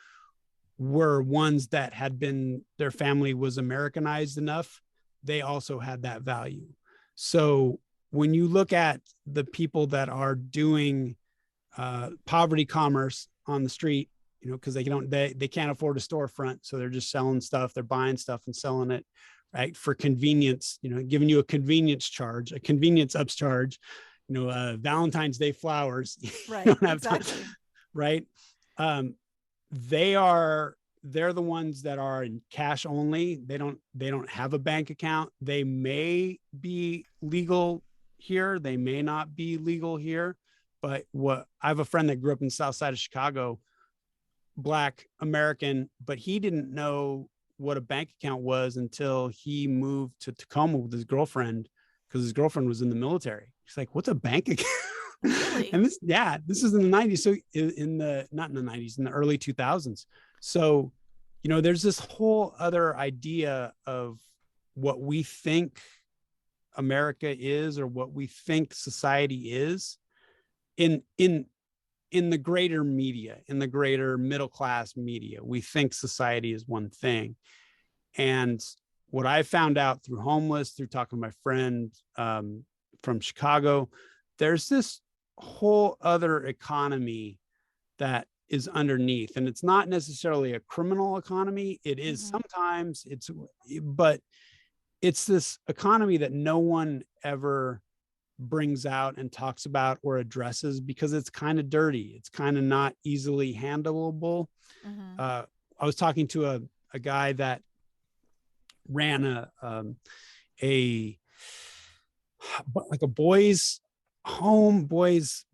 A: were ones that had been, their family was Americanized enough. They also had that value. So when you look at the people that are doing poverty commerce on the street, because they can't afford a storefront, so they're just selling stuff, they're buying stuff and selling it, right? For convenience, giving you a convenience charge, a convenience upcharge, Valentine's Day flowers.
B: Right.
A: You don't have
B: Exactly.
A: right? They're the ones that are in cash only. They don't have a bank account. They may be legal here. They may not be legal here. But I have a friend that grew up in the South Side of Chicago, Black American, but he didn't know what a bank account was until he moved to Tacoma with his girlfriend, because his girlfriend was in the military. He's like, what's a bank account?
B: Really?
A: And this is in the 90s. So not in the 90s, in the early 2000s. So, there's this whole other idea of what we think America is, or what we think society is in the greater media, in the greater middle class media. We think society is one thing. And what I found out through Homeless, through talking to my friend from Chicago, there's this whole other economy that is underneath. And it's not necessarily a criminal economy. It is sometimes, but it's this economy that no one ever brings out and talks about or addresses, because it's kind of dirty. It's kind of not easily handleable. I was talking to a guy that ran a boys home, boys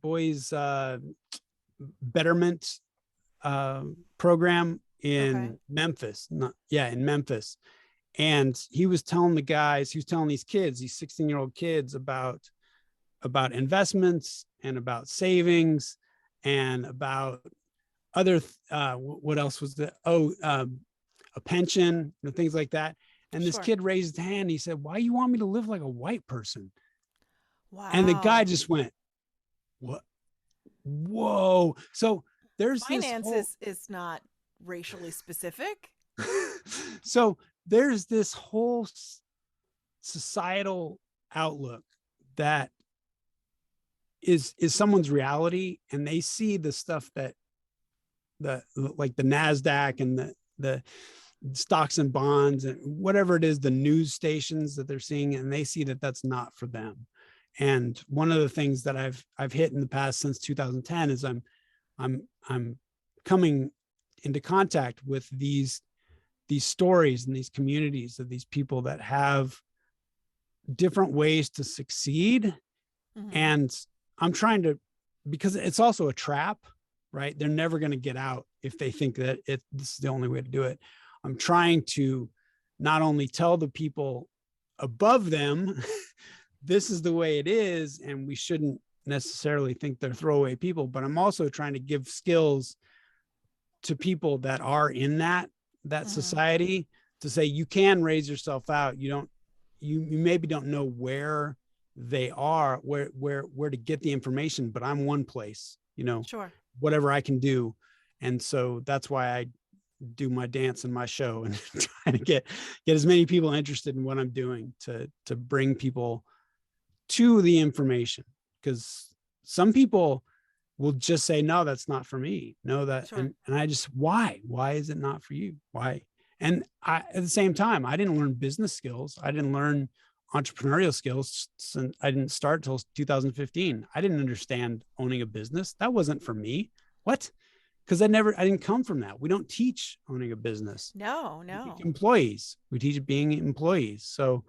A: betterment program in Memphis. In Memphis. And he was telling these kids, these 16-year-old kids, about investments and about savings and about other what else was a pension, things like that. And this kid raised his hand. He said, why you want me to live like a white person?
B: Wow.
A: And the guy just went, what? Whoa. So there's
B: finance is not racially specific.
A: So there's this whole societal outlook that is someone's reality, and they see the stuff that like the NASDAQ and the stocks and bonds and whatever it is, the news stations that they're seeing, and they see that that's not for them. And one of the things that I've hit in the past since 2010 is I'm coming into contact with these stories and these communities of these people that have different ways to succeed. And I'm trying to, because it's also a trap, right? They're never going to get out if they think that this is the only way to do it. I'm trying to not only tell the people above them, this is the way it is, and we shouldn't necessarily think they're throwaway people, but I'm also trying to give skills to people that are in that society, to say, you can raise yourself out. You maybe don't know where they are, where to get the information, but I'm one place, whatever I can do. And so that's why I do my dance and my show, and try to get as many people interested in what I'm doing to bring people to the information. Because some people will just say, no, that's not for me. No, that, and I just, why is it not for you? Why? And at the same time, I didn't learn business skills. I didn't learn entrepreneurial skills since I didn't start till 2015. I didn't understand owning a business. That wasn't for me. What? Because I didn't come from that. We don't teach owning a business.
B: No.
A: We teach employees. We teach being employees. So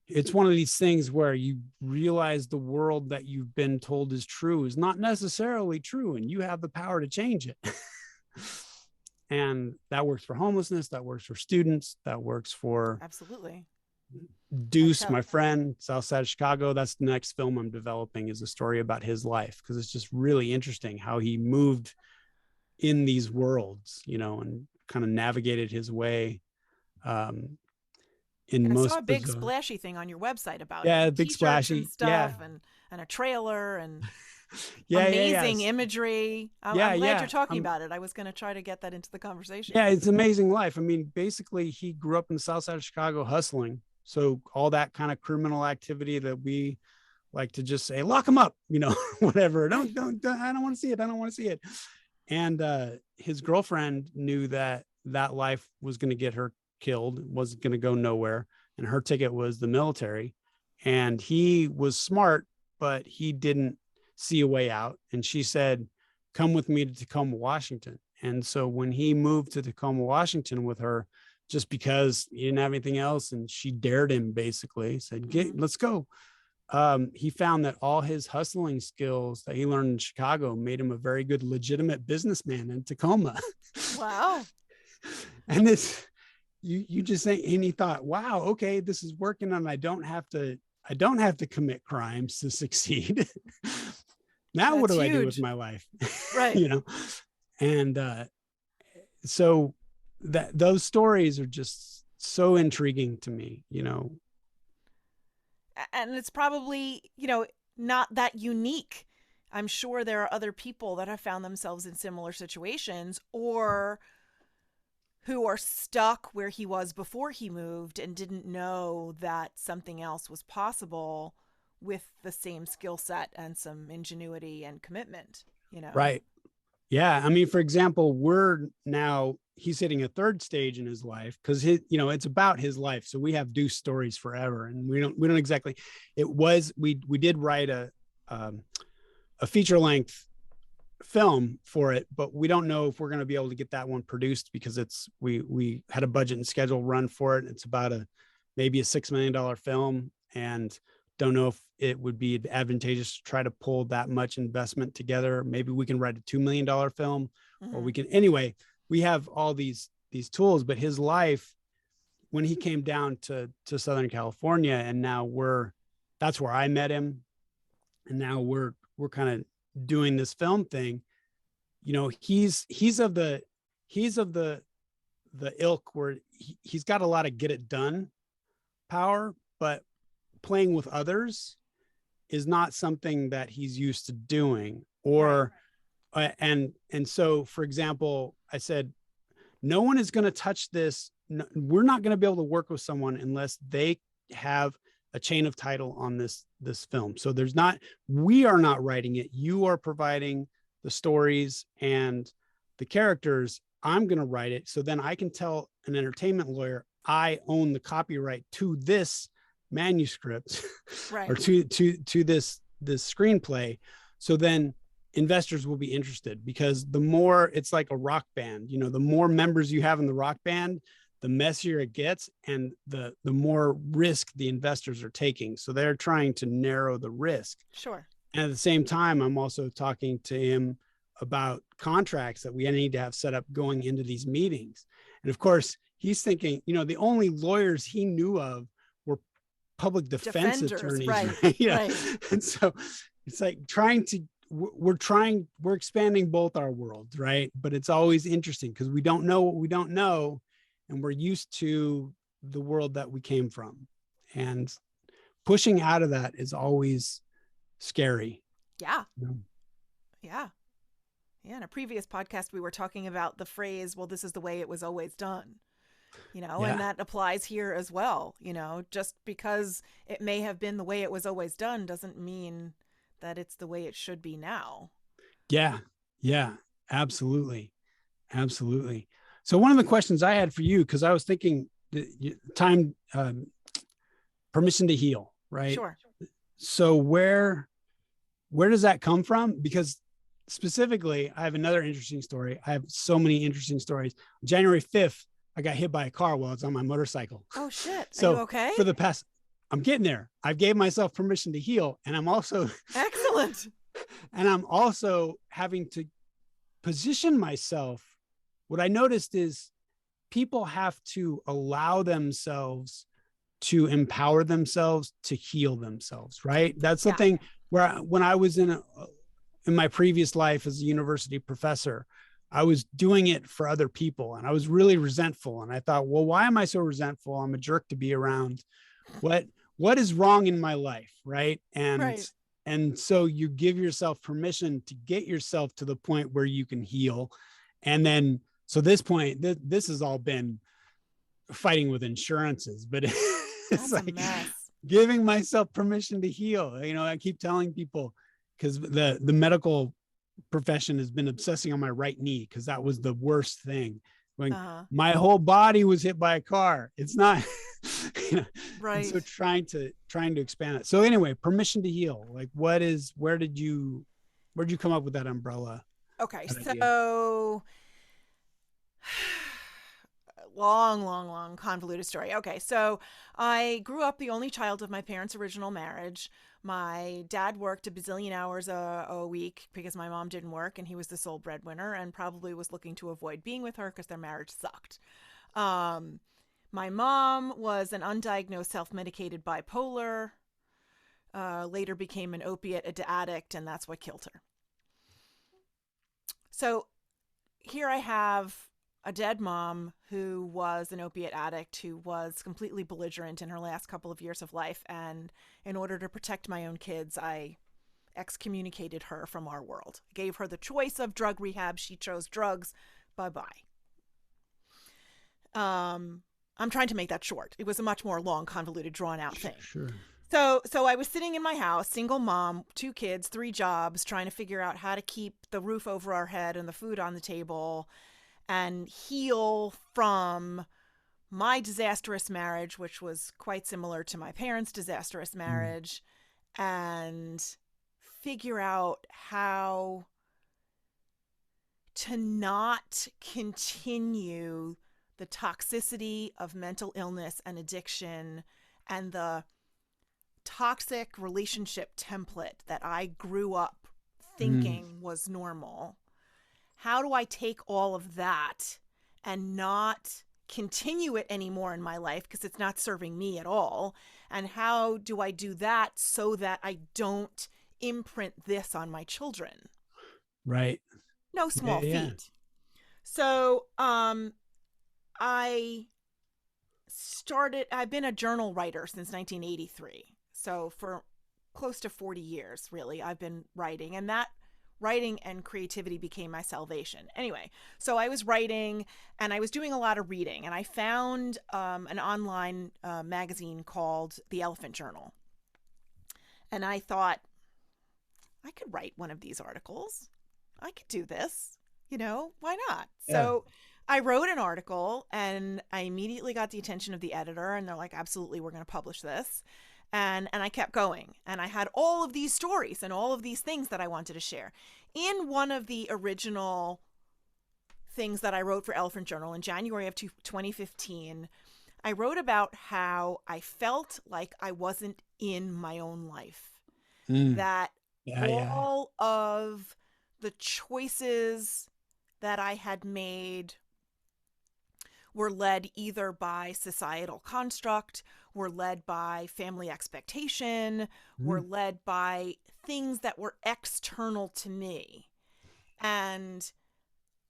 A: it's one of these things where you realize the world that you've been told is true is not necessarily true, and you have the power to change it. And that works for homelessness. That works for students. That works for
B: absolutely.
A: Deuce, my friend, South Side of Chicago. That's the next film I'm developing, is a story about his life, because it's just really interesting how he moved in these worlds, and kind of navigated his way. And
B: I saw a big splashy thing on your website about
A: big splashy
B: and stuff, and a trailer and amazing imagery. I'm glad you're talking about it. I was going to try to get that into the conversation.
A: Yeah, it's amazing life. I mean, basically, he grew up in the South Side of Chicago hustling. So all that kind of criminal activity that we like to just say, lock him up, whatever. Don't, I don't want to see it. I don't want to see it. And his girlfriend knew that life was going to get her killed, was going to go nowhere. And her ticket was the military. And he was smart, but he didn't see a way out. And she said, come with me to Tacoma, Washington. And so when he moved to Tacoma, Washington with her, just because he didn't have anything else, and she dared him, basically said, let's go. He found that all his hustling skills that he learned in Chicago made him a very good, legitimate businessman in Tacoma.
B: Wow.
A: And this, you just think, and he thought, wow, okay, this is working, and I don't have to commit crimes to succeed. Now, what do I do with my life?
B: Right.
A: And so those stories are just so intriguing to me,
B: And it's probably, not that unique. I'm sure there are other people that have found themselves in similar situations, or who are stuck where he was before he moved and didn't know that something else was possible with the same skill set and some ingenuity and commitment,
A: Right. Yeah. I mean, for example, he's hitting a third stage in his life, because it's about his life. So we have Deuce stories forever, and we don't exactly, we did write a feature length film for it, but we don't know if we're going to be able to get that one produced, because we had a budget and schedule run for it. It's about maybe a $6 million film, and don't know if it would be advantageous to try to pull that much investment together. Maybe we can write a $2 million film, or we can, anyway, we have all these tools. But his life, when he came down to Southern California, and now that's where I met him. And now we're kind of doing this film thing. He's of the ilk where he's got a lot of get it done power, but playing with others is not something that he's used to doing. Or and so, for example, I said, no one is going to touch this. No, we're not going to be able to work with someone unless they have a chain of title on this film. So we are not writing it. You are providing the stories and the characters. I'm going to write it. So then I can tell an entertainment lawyer, I own the copyright to this manuscript,
B: right,
A: or to this screenplay. So then investors will be interested, because the more, it's like a rock band, the more members you have in the rock band, the messier it gets, and the more risk the investors are taking. So they're trying to narrow the risk.
B: Sure. And
A: at the same time, I'm also talking to him about contracts that we need to have set up going into these meetings. And of course, he's thinking, the only lawyers he knew of were public defense attorneys.
B: Right?
A: Right. And so it's like we're expanding both our worlds, right? But it's always interesting, because we don't know what we don't know, and we're used to the world that we came from. And pushing out of that is always scary.
B: Yeah. Yeah. Yeah. In a previous podcast, we were talking about the phrase, well, this is the way it was always done, and that applies here as well. Just because it may have been the way it was always done doesn't mean that it's the way it should be now. Yeah.
A: Yeah, absolutely. Absolutely. So one of the questions I had for you, because I was thinking permission to heal, right?
B: Sure.
A: So where does that come from? Because specifically, I have another interesting story. I have so many interesting stories. January 5th, I got hit by a car while I was on my motorcycle.
B: Oh shit.
A: So
B: are you okay?
A: I'm getting there. I've gave myself permission to heal, and I'm also
B: excellent.
A: And I'm also having to position myself. What I noticed is people have to allow themselves to empower themselves to heal themselves, right? That's the thing where when I was in my previous life as a university professor, I was doing it for other people, and I was really resentful. And I thought, well, why am I so resentful? I'm a jerk to be around. What is wrong in my life, right? And so you give yourself permission to get yourself to the point where you can heal. And then, so this point, this has all been fighting with insurances, but it's like giving myself permission to heal. I keep telling people, because the medical profession has been obsessing on my right knee, because that was the worst thing. Going,
B: Uh-huh.
A: my whole body was hit by a car. It's not. And
B: Right.
A: so trying to expand it. So anyway, permission to heal. Like, where did you come up with that umbrella?
B: Okay.
A: That idea?
B: So long convoluted story. Okay, so I grew up the only child of my parents' original marriage. My dad worked a bazillion hours a week because my mom didn't work, and he was the sole breadwinner and probably was looking to avoid being with her because their marriage sucked. Um, my mom was an undiagnosed self-medicated bipolar, later became an opiate addict, and that's what killed her. So here I have a dead mom who was an opiate addict, who was completely belligerent in her last couple of years of life. And in order to protect my own kids, I excommunicated her from our world. I gave her the choice of drug rehab. She chose drugs. Bye-bye. I'm trying to make that short. It was a much more long, convoluted, drawn out thing.
A: Sure.
B: So I was sitting in my house, single mom, 2 kids, 3 jobs, trying to figure out how to keep the roof over our head and the food on the table and heal from my disastrous marriage, which was quite similar to my parents' disastrous marriage, and figure out how to not continue the toxicity of mental illness and addiction and the toxic relationship template that I grew up thinking was normal. How do I take all of that and not continue it anymore in my life because it's not serving me at all? And how do I do that so that I don't imprint this on my children?
A: Right.
B: No small
A: Yeah.
B: feat. So I've been a journal writer since 1983. So for close to 40 years, really, I've been writing, and that writing and creativity became my salvation. Anyway, so I was writing and I was doing a lot of reading, and I found an online magazine called The Elephant Journal. And I thought, I could write one of these articles. I could do this. Why not?
A: Yeah.
B: So I wrote an article and I immediately got the attention of the editor, and they're like, absolutely, we're going to publish this. And I kept going, and I had all of these stories and all of these things that I wanted to share. In one of the original things that I wrote for Elephant Journal in January of 2015, I wrote about how I felt like I wasn't in my own life. That all of the choices that I had made were led either by societal construct, were led by family expectation, were led by things that were external to me. And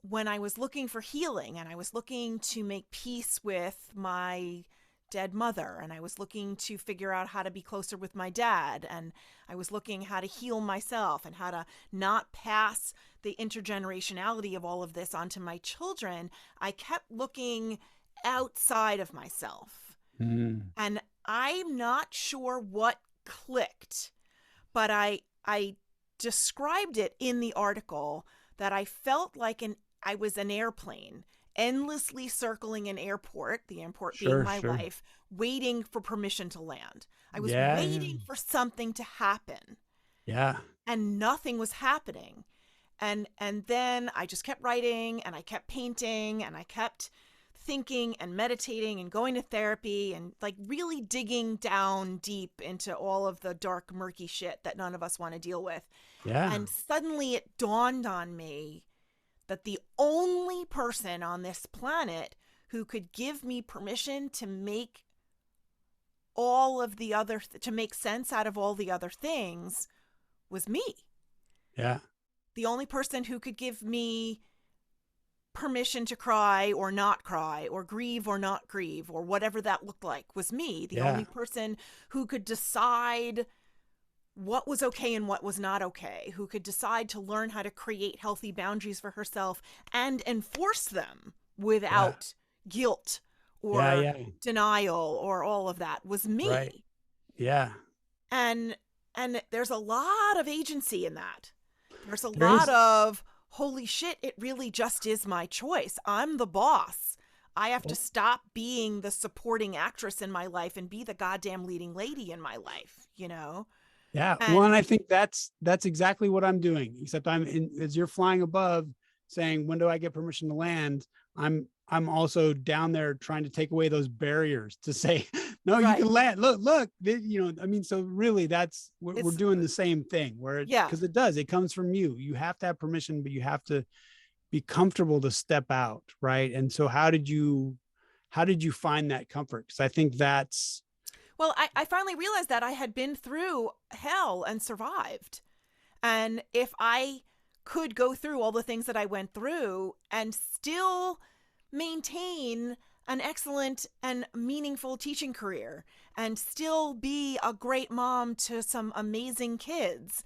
B: when I was looking for healing, and I was looking to make peace with my dead mother, and I was looking to figure out how to be closer with my dad, and I was looking how to heal myself and how to not pass the intergenerationality of all of this onto my children, I kept looking outside of myself. And I'm not sure what clicked, but I described it in the article that I felt like I was an airplane endlessly circling an airport, the airport being my life, waiting for permission to land. I was waiting for something to happen.
A: Yeah.
B: And nothing was happening. And then I just kept writing, and I kept painting, and I kept thinking and meditating and going to therapy and like really digging down deep into all of the dark, murky shit that none of us want to deal with.
A: Yeah.
B: And suddenly it dawned on me that the only person on this planet who could give me permission to make to make sense out of all the other things was me.
A: Yeah.
B: The only person who could give me permission to cry or not cry or grieve or not grieve or whatever that looked like was me. The only person who could decide what was okay and what was not okay, who could decide to learn how to create healthy boundaries for herself and enforce them without guilt or denial or all of that was me.
A: Right. Yeah.
B: And there's a lot of agency in that. There's a lot of holy shit, it really just is my choice. I'm the boss. I have to stop being the supporting actress in my life and be the goddamn leading lady in my life, you know?
A: Yeah. Well,
B: And
A: and I think that's exactly what I'm doing, except as you're flying above saying, when do I get permission to land? I'm also down there trying to take away those barriers to say, no, you
B: right.
A: can land. Look, I mean, so really we're
B: It's,
A: doing the same thing
B: yeah.
A: because it comes from you. You have to have permission, but you have to be comfortable to step out. Right. And so how did you find that comfort? Because I think that's,
B: Well, I finally realized that I had been through hell and survived. And if I could go through all the things that I went through and still maintain an excellent and meaningful teaching career and still be a great mom to some amazing kids,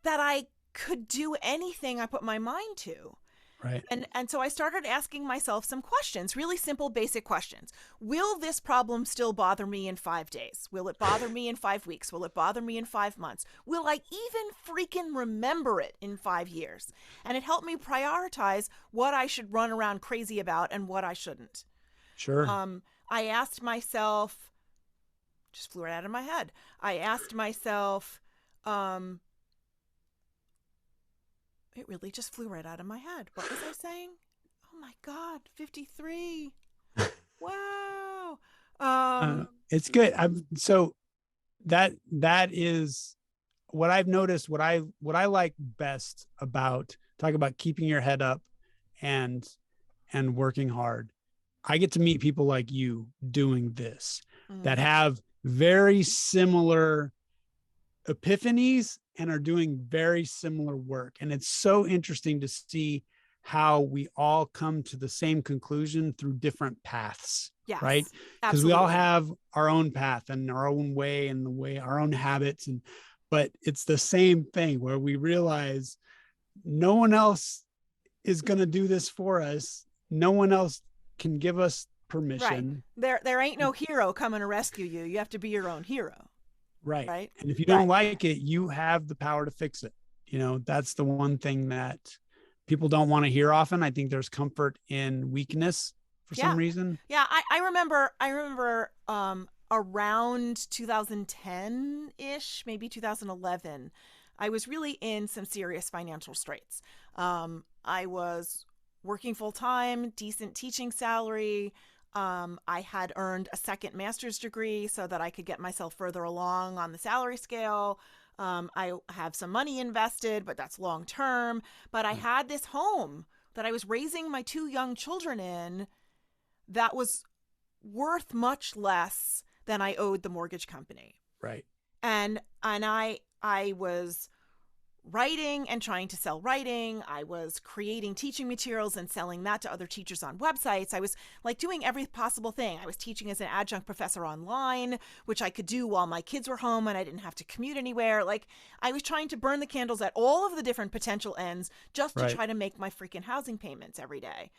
B: that I could do anything I put my mind to.
A: right.
B: And so I started asking myself some questions, really simple, basic questions. Will this problem still bother me in 5 days? Will it bother me in 5 weeks? Will it bother me in 5 months? Will I even freaking remember it in 5 years? And it helped me prioritize what I should run around crazy about and what I shouldn't.
A: Sure.
B: I asked myself, just flew right out of my head. I asked myself, it really just flew right out of my head. What was I saying? Oh my God, 53. Wow.
A: It's good. So that is what I've noticed. What I like best about talk about keeping your head up and working hard. I get to meet people like you doing this that have very similar epiphanies and are doing very similar work. And it's so interesting to see how we all come to the same conclusion through different paths.
B: Yes,
A: right? Because we all have our own path and our own way and our own habits. But it's the same thing where we realize no one else is going to do this for us. No one else can give us permission.
B: Right. There ain't no hero coming to rescue you. You have to be your own hero.
A: Right.
B: Right.
A: And if you don't like it, you have the power to fix it. That's the one thing that people don't want to hear often. I think there's comfort in weakness for some reason.
B: Yeah. I remember around 2010-ish, maybe 2011, I was really in some serious financial straits. I was working full time, decent teaching salary. I had earned a second master's degree so that I could get myself further along on the salary scale. I have some money invested, but that's long term. But I had this home that I was raising my 2 young children in that was worth much less than I owed the mortgage company.
A: Right.
B: And I was writing and trying to sell writing. I was creating teaching materials and selling that to other teachers on websites. I was like doing every possible thing. I was teaching as an adjunct professor online, which I could do while my kids were home and I didn't have to commute anywhere. Like I was trying to burn the candles at all of the different potential ends just to try to make my freaking housing payments every day.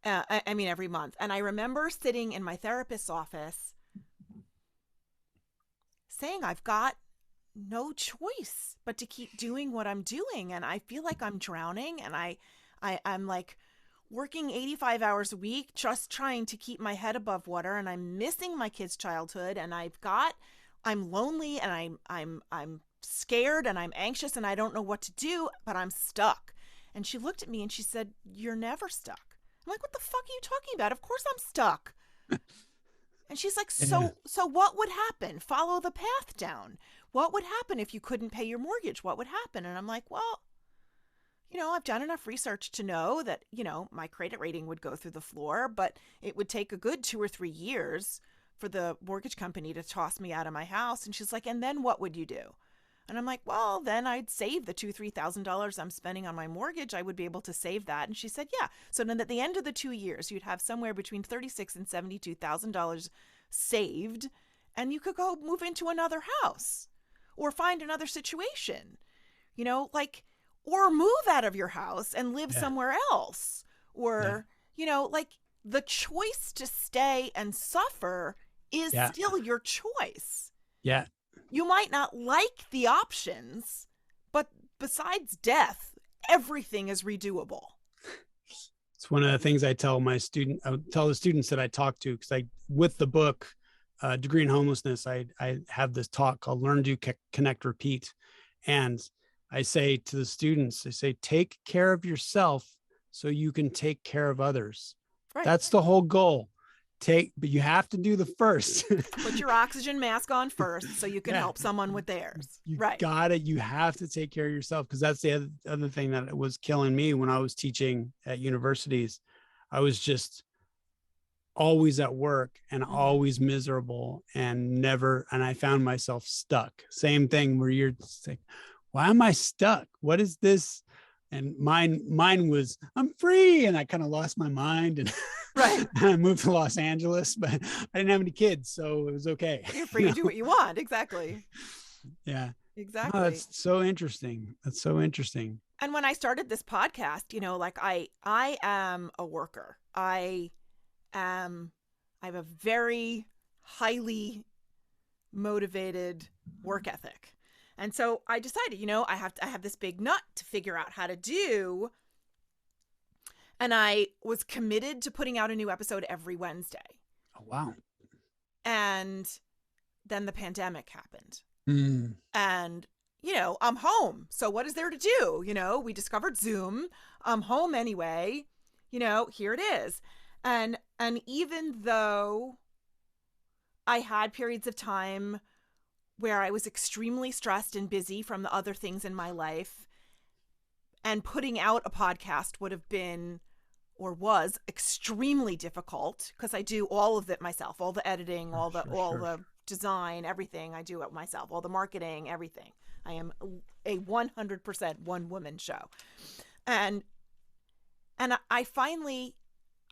B: Every month. And I remember sitting in my therapist's office saying, I've got no choice but to keep doing what I'm doing. And I feel like I'm drowning and I'm like working 85 hours a week, just trying to keep my head above water. And I'm missing my kids' childhood. And I'm lonely and I'm scared and I'm anxious and I don't know what to do, but I'm stuck. And she looked at me and she said, "You're never stuck." I'm like, "What the fuck are you talking about? Of course I'm stuck." And she's like, so what would happen? Follow the path down. What would happen if you couldn't pay your mortgage? What would happen? And I'm like, well, I've done enough research to know that, my credit rating would go through the floor, but it would take a good 2 or 3 years for the mortgage company to toss me out of my house. And she's like, and then what would you do? And I'm like, well, then I'd save the $2,000-$3,000 I'm spending on my mortgage. I would be able to save that. And she said, yeah. So then at the end of the 2 years, you'd have somewhere between $36,000 and $72,000 saved, and you could go move into another house or find another situation, or move out of your house and live somewhere else. Or, the choice to stay and suffer is still your choice.
A: Yeah.
B: You might not like the options, but besides death, everything is redoable.
A: It's one of the things I tell the students that I talk to, because with the book, Degree in Homelessness, I have this talk called Learn, Do, Connect, Repeat. And I say to the students, I say, take care of yourself so you can take care of others.
B: Right.
A: That's the whole goal. But you have to do the first.
B: Put your oxygen mask on first so you can help someone with theirs.
A: You
B: right.
A: got it. You have to take care of yourself, because that's the other thing that was killing me when I was teaching at universities. I was just always at work and always miserable and I found myself stuck. Same thing where you're like, why am I stuck? What is this? And mine was, I'm free. And I kind of lost my mind and
B: right.
A: I moved to Los Angeles, but I didn't have any kids, so it was okay.
B: You're free to do what you want. Exactly.
A: Yeah.
B: Exactly.
A: Oh, that's so interesting. That's so interesting.
B: And when I started this podcast, like I am a worker. I have a very highly motivated work ethic. And so I decided, I have this big nut to figure out how to do. And I was committed to putting out a new episode every Wednesday.
A: Oh, wow.
B: And then the pandemic happened.
A: Mm.
B: And, I'm home. So what is there to do? We discovered Zoom. I'm home anyway. Here it is. And even though I had periods of time where I was extremely stressed and busy from the other things in my life, and putting out a podcast would have been or was extremely difficult, because I do all of it myself, all the editing, all the design, everything I do it myself, all the marketing, everything. I am a 100% one woman show. And I finally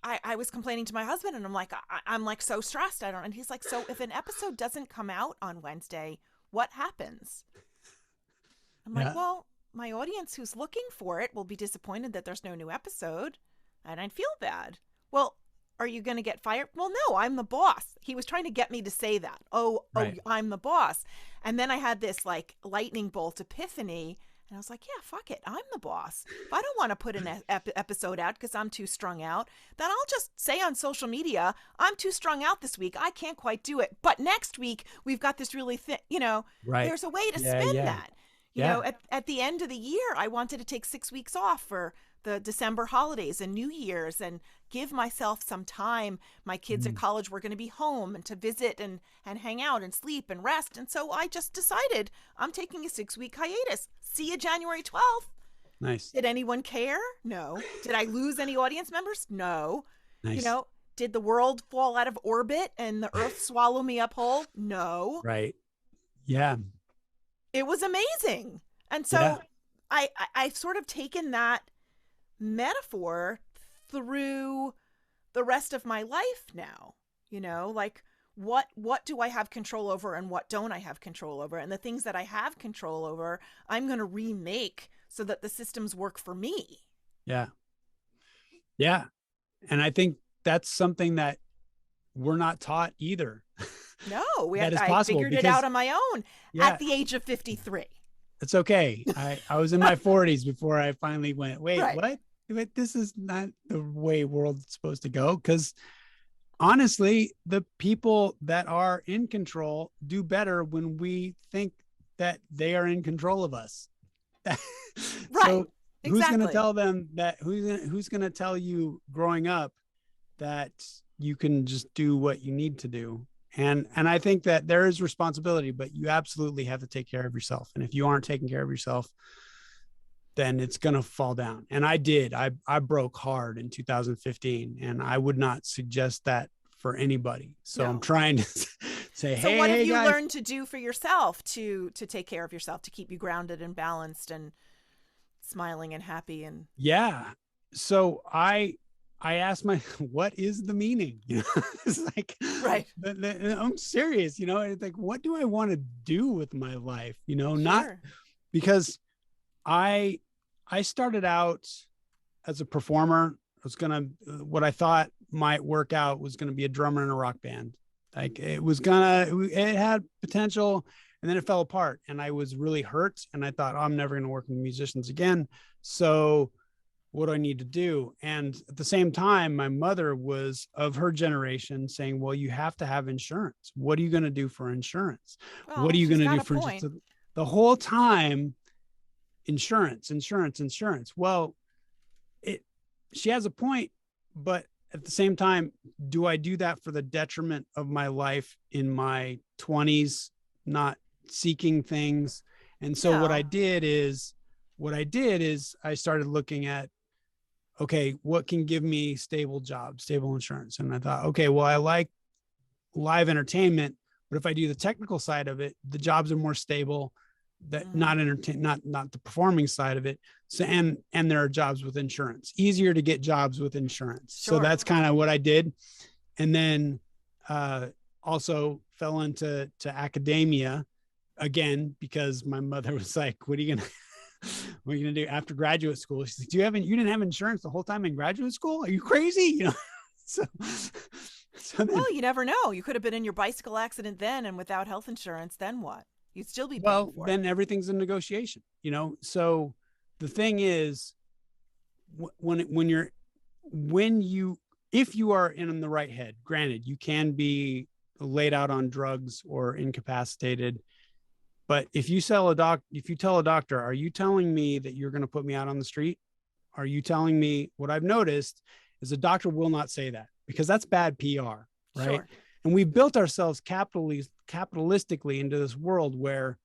B: I was complaining to my husband, and I'm like so stressed. And he's like, so if an episode doesn't come out on Wednesday, what happens? I'm like, well, my audience who's looking for it will be disappointed that there's no new episode, and I'd feel bad. Well, are you going to get fired? Well, no, I'm the boss. He was trying to get me to say that. Right. I'm the boss. And then I had this like lightning bolt epiphany. And I was like, yeah, fuck it. I'm the boss. If I don't want to put an episode out because I'm too strung out, then I'll just say on social media, I'm too strung out this week. I can't quite do it. But next week, we've got this really
A: right.
B: There's a way to spin that. You know, at the end of the year, I wanted to take 6 weeks off for the December holidays and New Year's and give myself some time. My kids at college were going to be home and to visit and hang out and sleep and rest. And so I just decided I'm taking a 6-week hiatus. See you January 12th.
A: Nice.
B: Did anyone care? No. Did I lose any audience members? No.
A: Nice.
B: Did the world fall out of orbit and the earth swallow me up whole? No.
A: Right. Yeah.
B: It was amazing. And so I've sort of taken that metaphor through the rest of my life now. Like what do I have control over and what don't I have control over? And the things that I have control over, I'm going to remake so that the systems work for me.
A: Yeah. Yeah. And I think that's something that we're not taught either.
B: No,
A: I
B: figured it out on my own at the age of 53.
A: It's okay. I was in my 40s before I finally went, wait,
B: right.
A: What? Wait, this is not the way world's supposed to go. Because honestly, the people that are in control do better when we think that they are in control of us.
B: Right.
A: So who's
B: exactly.
A: going to tell them that? Who's going to tell you growing up that you can just do what you need to do? And I think that there is responsibility, but you absolutely have to take care of yourself. And if you aren't taking care of yourself, then it's going to fall down. And I did. I broke hard in 2015, and I would not suggest that for anybody. So I'm trying to say,
B: so what have you
A: guys,
B: learned to do for yourself to take care of yourself, to keep you grounded and balanced and smiling and happy? And
A: so I asked what is the meaning? It's like,
B: right.
A: I'm serious, it's like, what do I want to do with my life?
B: Sure.
A: Not because I started out as a performer. What I thought might work out was going to be a drummer in a rock band. Like it had potential. And then it fell apart and I was really hurt. And I thought, oh, I'm never going to work with musicians again. So what do I need to do? And at the same time, my mother was of her generation saying, well, you have to have insurance. What are you going to do for insurance? What
B: Well,
A: are you
B: she's
A: going to
B: got
A: do
B: a
A: for
B: point.
A: insurance? The whole time, insurance. Well, she has a point, but at the same time, do I do that for the detriment of my life in my 20s, not seeking things? And so what
B: No.
A: I did is I started looking at, okay, what can give me stable jobs, stable insurance? And I thought, okay, well, I like live entertainment, but if I do the technical side of it, the jobs are more stable, that not the performing side of it. So, and there are jobs with insurance, easier to get jobs with insurance.
B: Sure.
A: So that's kind of what I did. And then also fell into academia again, because my mother was like, what are you gonna do after graduate school? She's like, you didn't have insurance the whole time in graduate school? Are you crazy? So then,
B: well, you never know. You could have been in your bicycle accident then, and without health insurance, then what? You'd still be paying for
A: then
B: it.
A: everything's a negotiation, So the thing is, if you are in the right head, granted, you can be laid out on drugs or incapacitated. But if you tell a doctor, are you telling me that you're going to put me out on the street? Are you telling me? What I've noticed is a doctor will not say that, because that's bad PR, right?
B: Sure.
A: And we built ourselves capitalistically into this world where,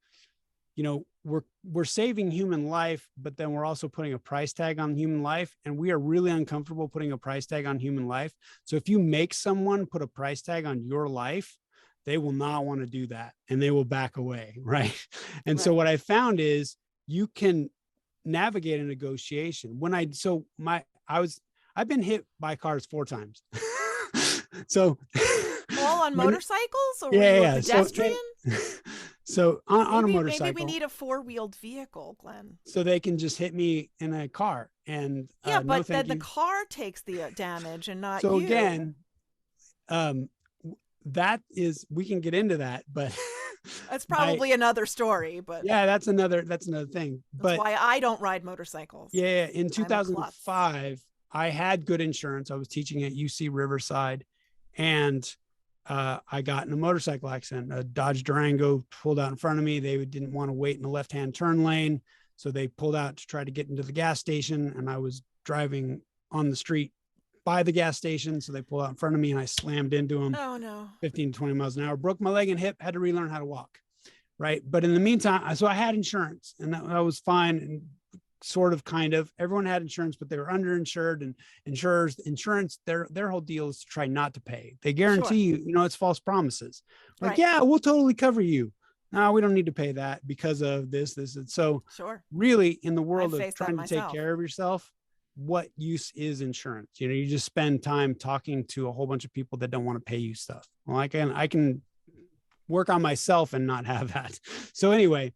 A: we're saving human life, but then we're also putting a price tag on human life. And we are really uncomfortable putting a price tag on human life. So if you make someone put a price tag on your life, they will not want to do that and they will back away. Right. And so what I found is you can navigate a negotiation. I've been hit by cars 4 times. So
B: all on motorcycles, or
A: yeah,
B: were you
A: yeah.
B: a pedestrian?
A: So on a motorcycle.
B: Maybe we need a 4-wheeled vehicle, Glenn.
A: So they can just hit me in a car, and
B: yeah, but then
A: the
B: car takes the damage and not
A: so
B: you.
A: Again, that is, we can get into that, but
B: that's probably another story. But
A: yeah, that's another thing.
B: That's why I don't ride motorcycles.
A: Yeah, in 2005, I had good insurance. I was teaching at UC Riverside, and I got in a motorcycle accident. A Dodge Durango pulled out in front of me. They didn't want to wait in the left-hand turn lane, so they pulled out to try to get into the gas station, and I was driving on the street by the gas station, so they pulled out in front of me, and I slammed into them.
B: Oh no!
A: 15 to 20 miles an hour, broke my leg and hip, had to relearn how to walk. Right, but in the meantime, so I had insurance, and that was fine, and sort of, kind of, everyone had insurance, but they were underinsured, and insurance, their whole deal is to try not to pay. They guarantee you, it's false promises. Like, yeah, we'll totally cover you. No, we don't need to pay that because of this. And so really, in the world of trying to take care of yourself, what use is insurance? You just spend time talking to a whole bunch of people that don't want to pay you stuff. Well, I can work on myself and not have that. So anyway,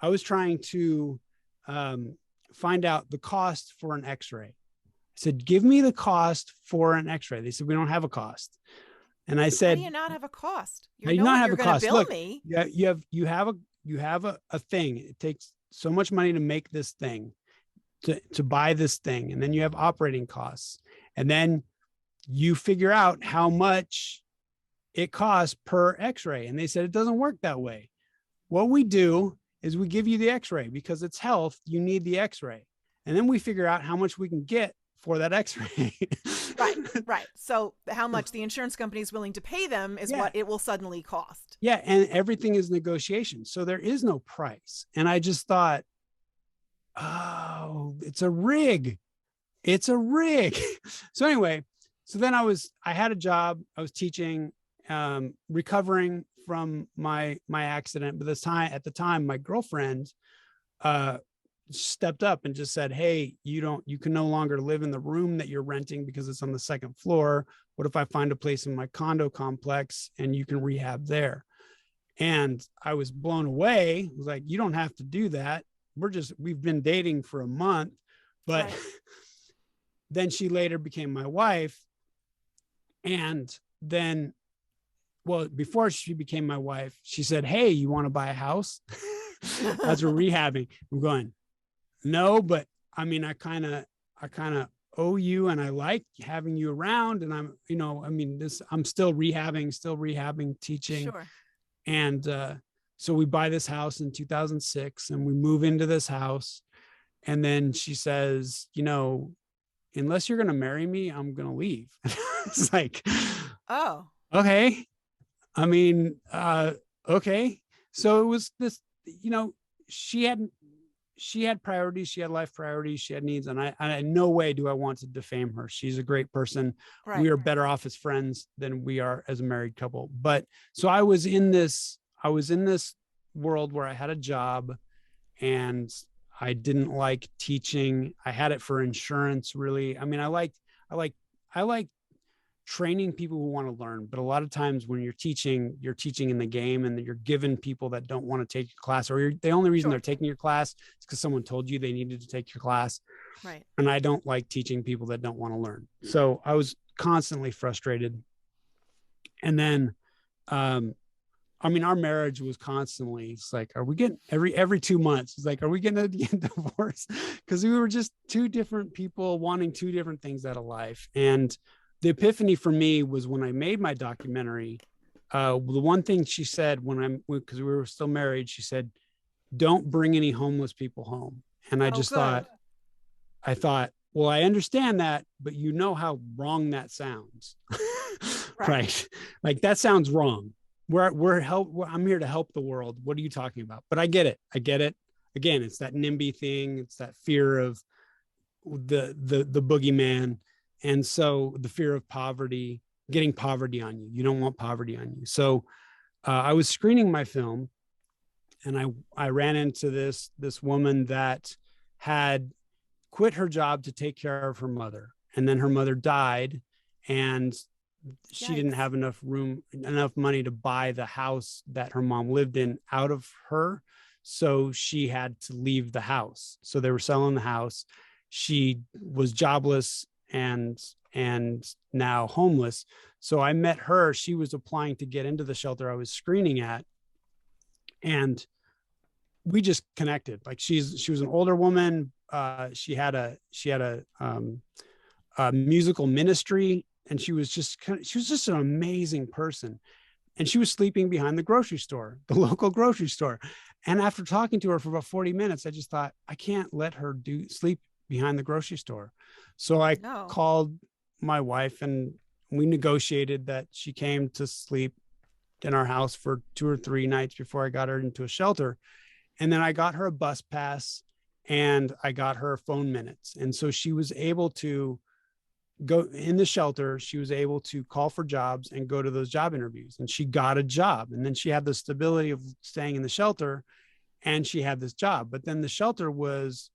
A: I was trying to find out the cost for an x-ray. I said, give me the cost for an x-ray. They said, we don't have a cost. And I said,
B: how do you not have a cost?
A: You not have a cost. Look, you have a thing. It takes so much money to make this thing, to buy this thing. And then you have operating costs. And then you figure out how much it costs per x-ray. And they said, it doesn't work that way. What we do is we give you the x-ray because it's health. You need the x-ray. And then we figure out how much we can get for that x-ray.
B: Right. So how much the insurance company is willing to pay them is what it will suddenly cost.
A: Yeah. And everything is negotiation. So there is no price. And I just thought, oh, it's a rig. So anyway, so then I had a job. I was teaching, recovering from my accident. But at the time, my girlfriend stepped up and just said, hey, you can no longer live in the room that you're renting because it's on the 2nd floor. What if I find a place in my condo complex and you can rehab there? And I was blown away. I was like, you don't have to do that. We've been dating for a month, but then she later became my wife. And then well, before she became my wife, she said, "Hey, you want to buy a house?" As we're rehabbing, I'm going, "No, but I mean, I kind of owe you, and I like having you around, and I'm, I mean, I'm still rehabbing, teaching."
B: Sure.
A: And so we buy this house in 2006, and we move into this house. And then she says, "Unless you're going to marry me, I'm going to leave." It's like,
B: Oh,
A: okay. I mean, okay. So it was this, she had priorities, she had life priorities, she had needs. And I in no way do I want to defame her. She's a great person.
B: right.
A: We are better off as friends than we are as a married couple. But so I was in this world where I had a job, and I didn't like teaching. I had it for insurance, really. I mean, I like training people who want to learn, but a lot of times when you're teaching in the game, and you're giving people that don't want to take your class, or the only reason
B: Sure.
A: they're taking your class is because someone told you they needed to take your class.
B: Right.
A: And I don't like teaching people that don't want to learn. So I was constantly frustrated. And then, I mean, our marriage was constantly, it's like, are we getting every 2 months? It's like, are we getting a divorce? Because we were just two different people wanting two different things out of life. And the epiphany for me was when I made my documentary. The one thing she said because we were still married, she said, "Don't bring any homeless people home." And I just thought, well, I understand that, but you know how wrong that sounds. Right? Like, that sounds wrong. I'm here to help the world. What are you talking about? But I get it. Again, it's that NIMBY thing. It's that fear of the boogeyman. And so the fear of poverty, getting poverty on you. You don't want poverty on you. So I was screening my film, and I ran into this woman that had quit her job to take care of her mother. And then her mother died, and she didn't have enough money to buy the house that her mom lived in out of her. So she had to leave the house. So they were selling the house. She was jobless and now homeless. So I met her. She was applying to get into the shelter I was screening at. And we just connected. Like, she was an older woman. She had a musical ministry, and she was just an amazing person. And she was sleeping behind the grocery store, the local grocery store. And after talking to her for about 40 minutes, I just thought, I can't let her sleep behind the grocery store. So I called my wife, and we negotiated that she came to sleep in our house for 2 or 3 nights before I got her into a shelter. And then I got her a bus pass, and I got her phone minutes. And so she was able to go in the shelter. She was able to call for jobs and go to those job interviews, and she got a job. And then she had the stability of staying in the shelter, and she had this job. But then the shelter was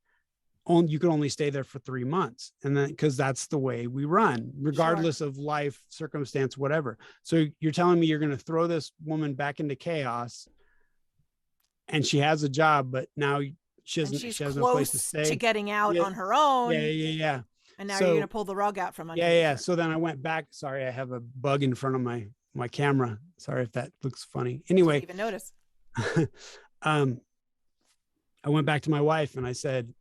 A: you could only stay there for 3 months. And then, because that's the way we run, regardless of life circumstance, whatever. So you're telling me you're going to throw this woman back into chaos, and she has a job, but now she has no place to stay,
B: to getting out on her own.
A: Yeah.
B: And now you're going to pull the rug out from under.
A: Yeah. So then I went back. Sorry, I have a bug in front of my camera. Sorry if that looks funny. Anyway,
B: I didn't even notice.
A: I went back to my wife, and I said,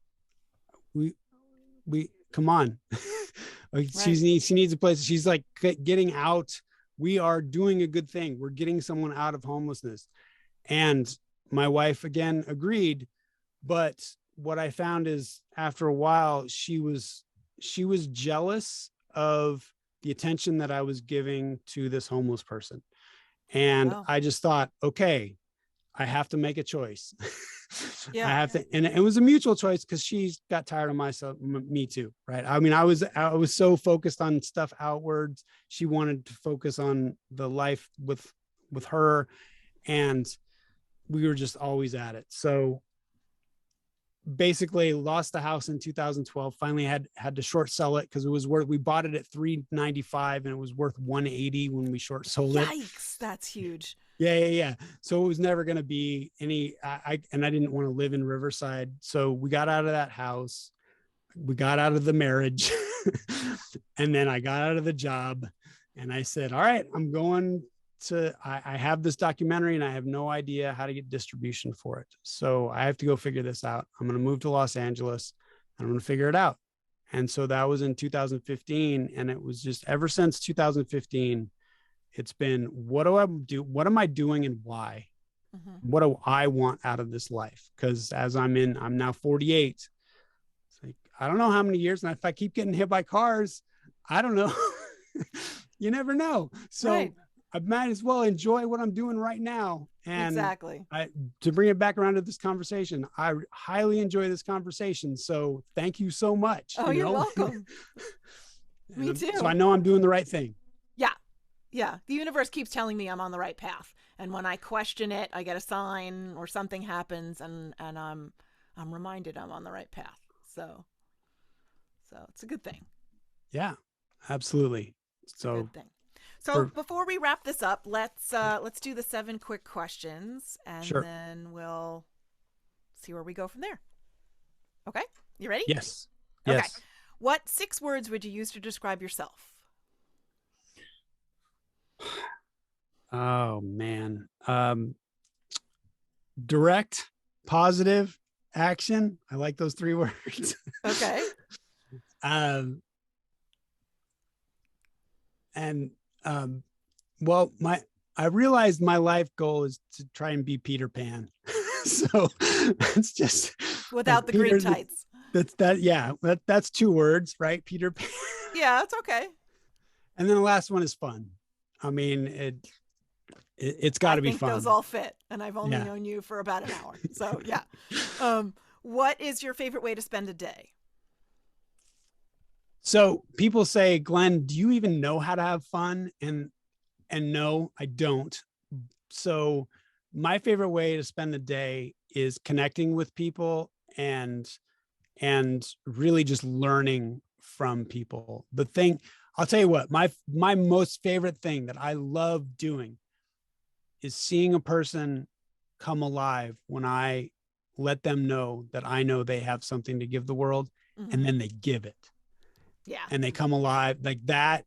A: we come on. She needs a place. She's like, getting out. We are doing a good thing. We're getting someone out of homelessness. And my wife again agreed. But what I found is, after a while, she was jealous of the attention that I was giving to this homeless person. And I just thought, okay, I have to make a choice. I have to, and it was a mutual choice, because she's got tired of me too, right? I mean, I was so focused on stuff outwards. She wanted to focus on the life with her, and we were just always at it. So basically lost the house in 2012, finally had to short sell it, because it was worth, we bought it at $395 and it was worth $180 when we short sold it.
B: Yikes, that's huge.
A: Yeah. So it was never going to be any, I didn't want to live in Riverside. So we got out of that house, we got out of the marriage, and then I got out of the job, and I said, all right, I'm going I have this documentary and I have no idea how to get distribution for it. So I have to go figure this out. I'm going to move to Los Angeles and I'm going to figure it out. And so that was in 2015. And it was just ever since 2015, it's been, what do I do? What am I doing and why? What do I want out of this life? Because I'm now 48. It's like, I don't know how many years. And if I keep getting hit by cars, I don't know. You never know. So right. I might as well enjoy what I'm doing right now. And
B: exactly.
A: To bring it back around to this conversation, I highly enjoy this conversation. So thank you so much.
B: Oh, you're welcome. Me too.
A: So I know I'm doing the right thing.
B: Yeah. Yeah. The universe keeps telling me I'm on the right path. And when I question it, I get a sign or something happens and I'm reminded I'm on the right path. So it's a good thing.
A: Yeah, absolutely. So
B: good thing. So before we wrap this up, let's do the 7 quick questions and
A: sure.
B: then we'll see where we go from there. Okay? You ready?
A: Yes.
B: Okay.
A: Yes.
B: What 6 words would you use to describe yourself?
A: Oh man. Direct, positive, action. I like those 3 words.
B: Okay.
A: Well, I realized my life goal is to try and be Peter Pan. So it's just
B: without the green tights.
A: That's 2 words, right? Peter Pan.
B: Yeah, it's okay.
A: And then the last one is fun. I mean, it's got to be fun.
B: Those all fit, and I've only known you for about an hour, so yeah. What is your favorite way to spend a day?
A: So people say, Glenn, do you even know how to have fun? And no, I don't. So my favorite way to spend the day is connecting with people and really just learning from people. The thing, I'll tell you what, my most favorite thing that I love doing is seeing a person come alive when I let them know that I know they have something to give the world, and then they give it.
B: Yeah.
A: And they come alive like that.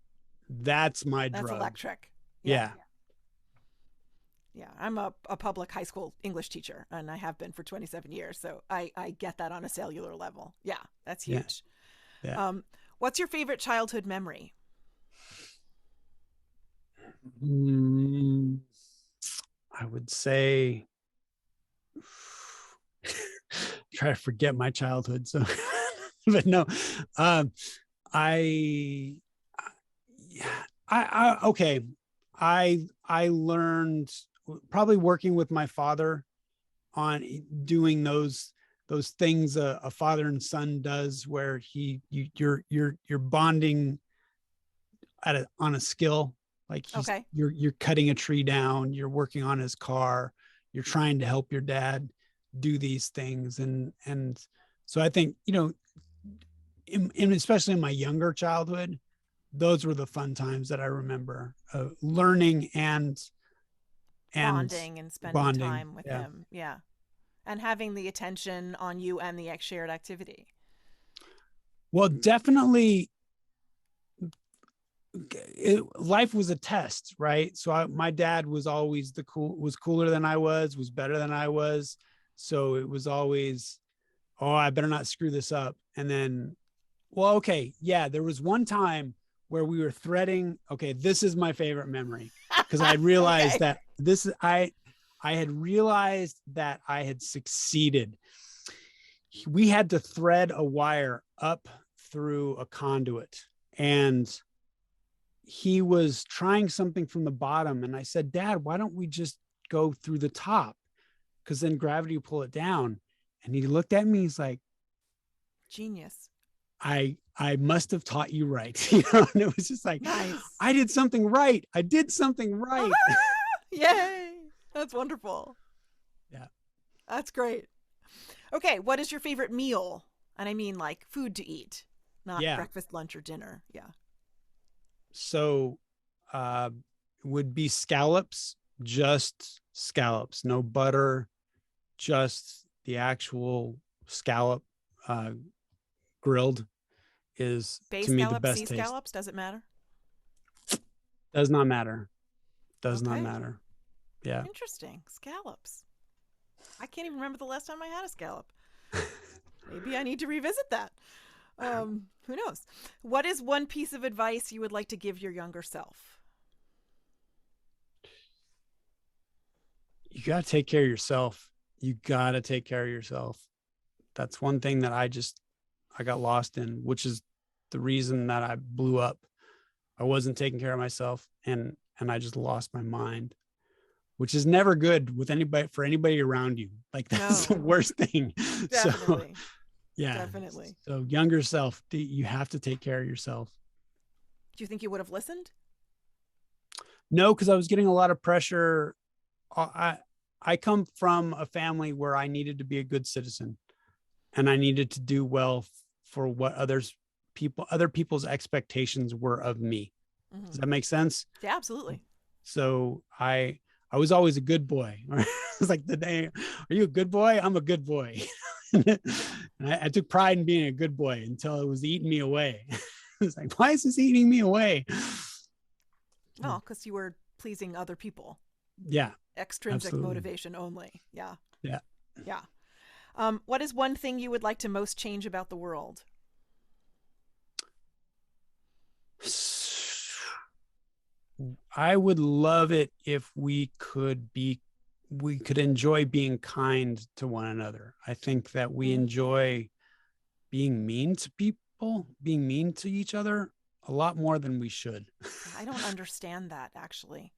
A: That's my drug.
B: That's electric.
A: Yeah.
B: Yeah. I'm a public high school English teacher, and I have been for 27 years. So I get that on a cellular level. Yeah. That's huge.
A: Yeah.
B: What's your favorite childhood memory?
A: I would say try to forget my childhood. So, but no, I learned probably working with my father on doing those things a father and son does, where you're bonding on a skill. Like you're cutting a tree down, you're working on his car, you're trying to help your dad do these things. And so I think, especially in my younger childhood, those were the fun times that I remember, learning and
B: bonding and spending time with him. Yeah. And having the attention on you and the shared activity.
A: Well, definitely life was a test, right? So my dad was always was cooler than I was better than I was. So it was always, oh, I better not screw this up. And then, well, okay. Yeah. There was one time where we were threading. Okay. This is my favorite memory, because I realized that I had realized that I had succeeded. We had to thread a wire up through a conduit, and he was trying something from the bottom. And I said, Dad, why don't we just go through the top? Because then gravity will pull it down. And he looked at me, he's like,
B: genius.
A: I must have taught you right. And it was just like, nice. I did something right.
B: Yay. That's wonderful.
A: Yeah.
B: That's great. Okay. What is your favorite meal? And I mean like food to eat, not breakfast, lunch, or dinner. Yeah.
A: So would be scallops, just scallops, no butter, just the actual scallop grilled is
B: Bay
A: to me
B: scallops,
A: the best
B: sea
A: taste.
B: Scallops, does it matter?
A: Does not matter. Does not
B: Okay.
A: matter. Yeah.
B: Interesting. Scallops. I can't even remember the last time I had a scallop. Maybe I need to revisit that. Who knows? What is one piece of advice you would like to give your younger self?
A: You got to take care of yourself. You got to take care of yourself. That's one thing that I got lost in, which is the reason that I blew up. I wasn't taking care of myself, and I just lost my mind, which is never good with anybody, for anybody around you. Like, that's
B: No.
A: the worst thing.
B: Definitely.
A: So yeah,
B: Definitely.
A: so younger self, you have to take care of yourself.
B: Do you think you would have listened?
A: No, because I was getting a lot of pressure. I come from a family where I needed to be a good citizen, and I needed to do well for what other people's expectations were of me.
B: Mm-hmm.
A: Does that make sense?
B: Yeah, absolutely.
A: So I was always a good boy. It's like, the day, are you a good boy? I'm a good boy. And I took pride in being a good boy until it was eating me away. It's like, why is this eating me away?
B: Oh, because you were pleasing other people.
A: Yeah.
B: Extrinsic
A: Absolutely.
B: motivation only. Yeah.
A: Yeah.
B: Yeah. What is one thing you would like to most change about the world?
A: I would love it if we could enjoy being kind to one another. I think that we enjoy being mean to people, being mean to each other a lot more than we should.
B: I don't understand that, actually.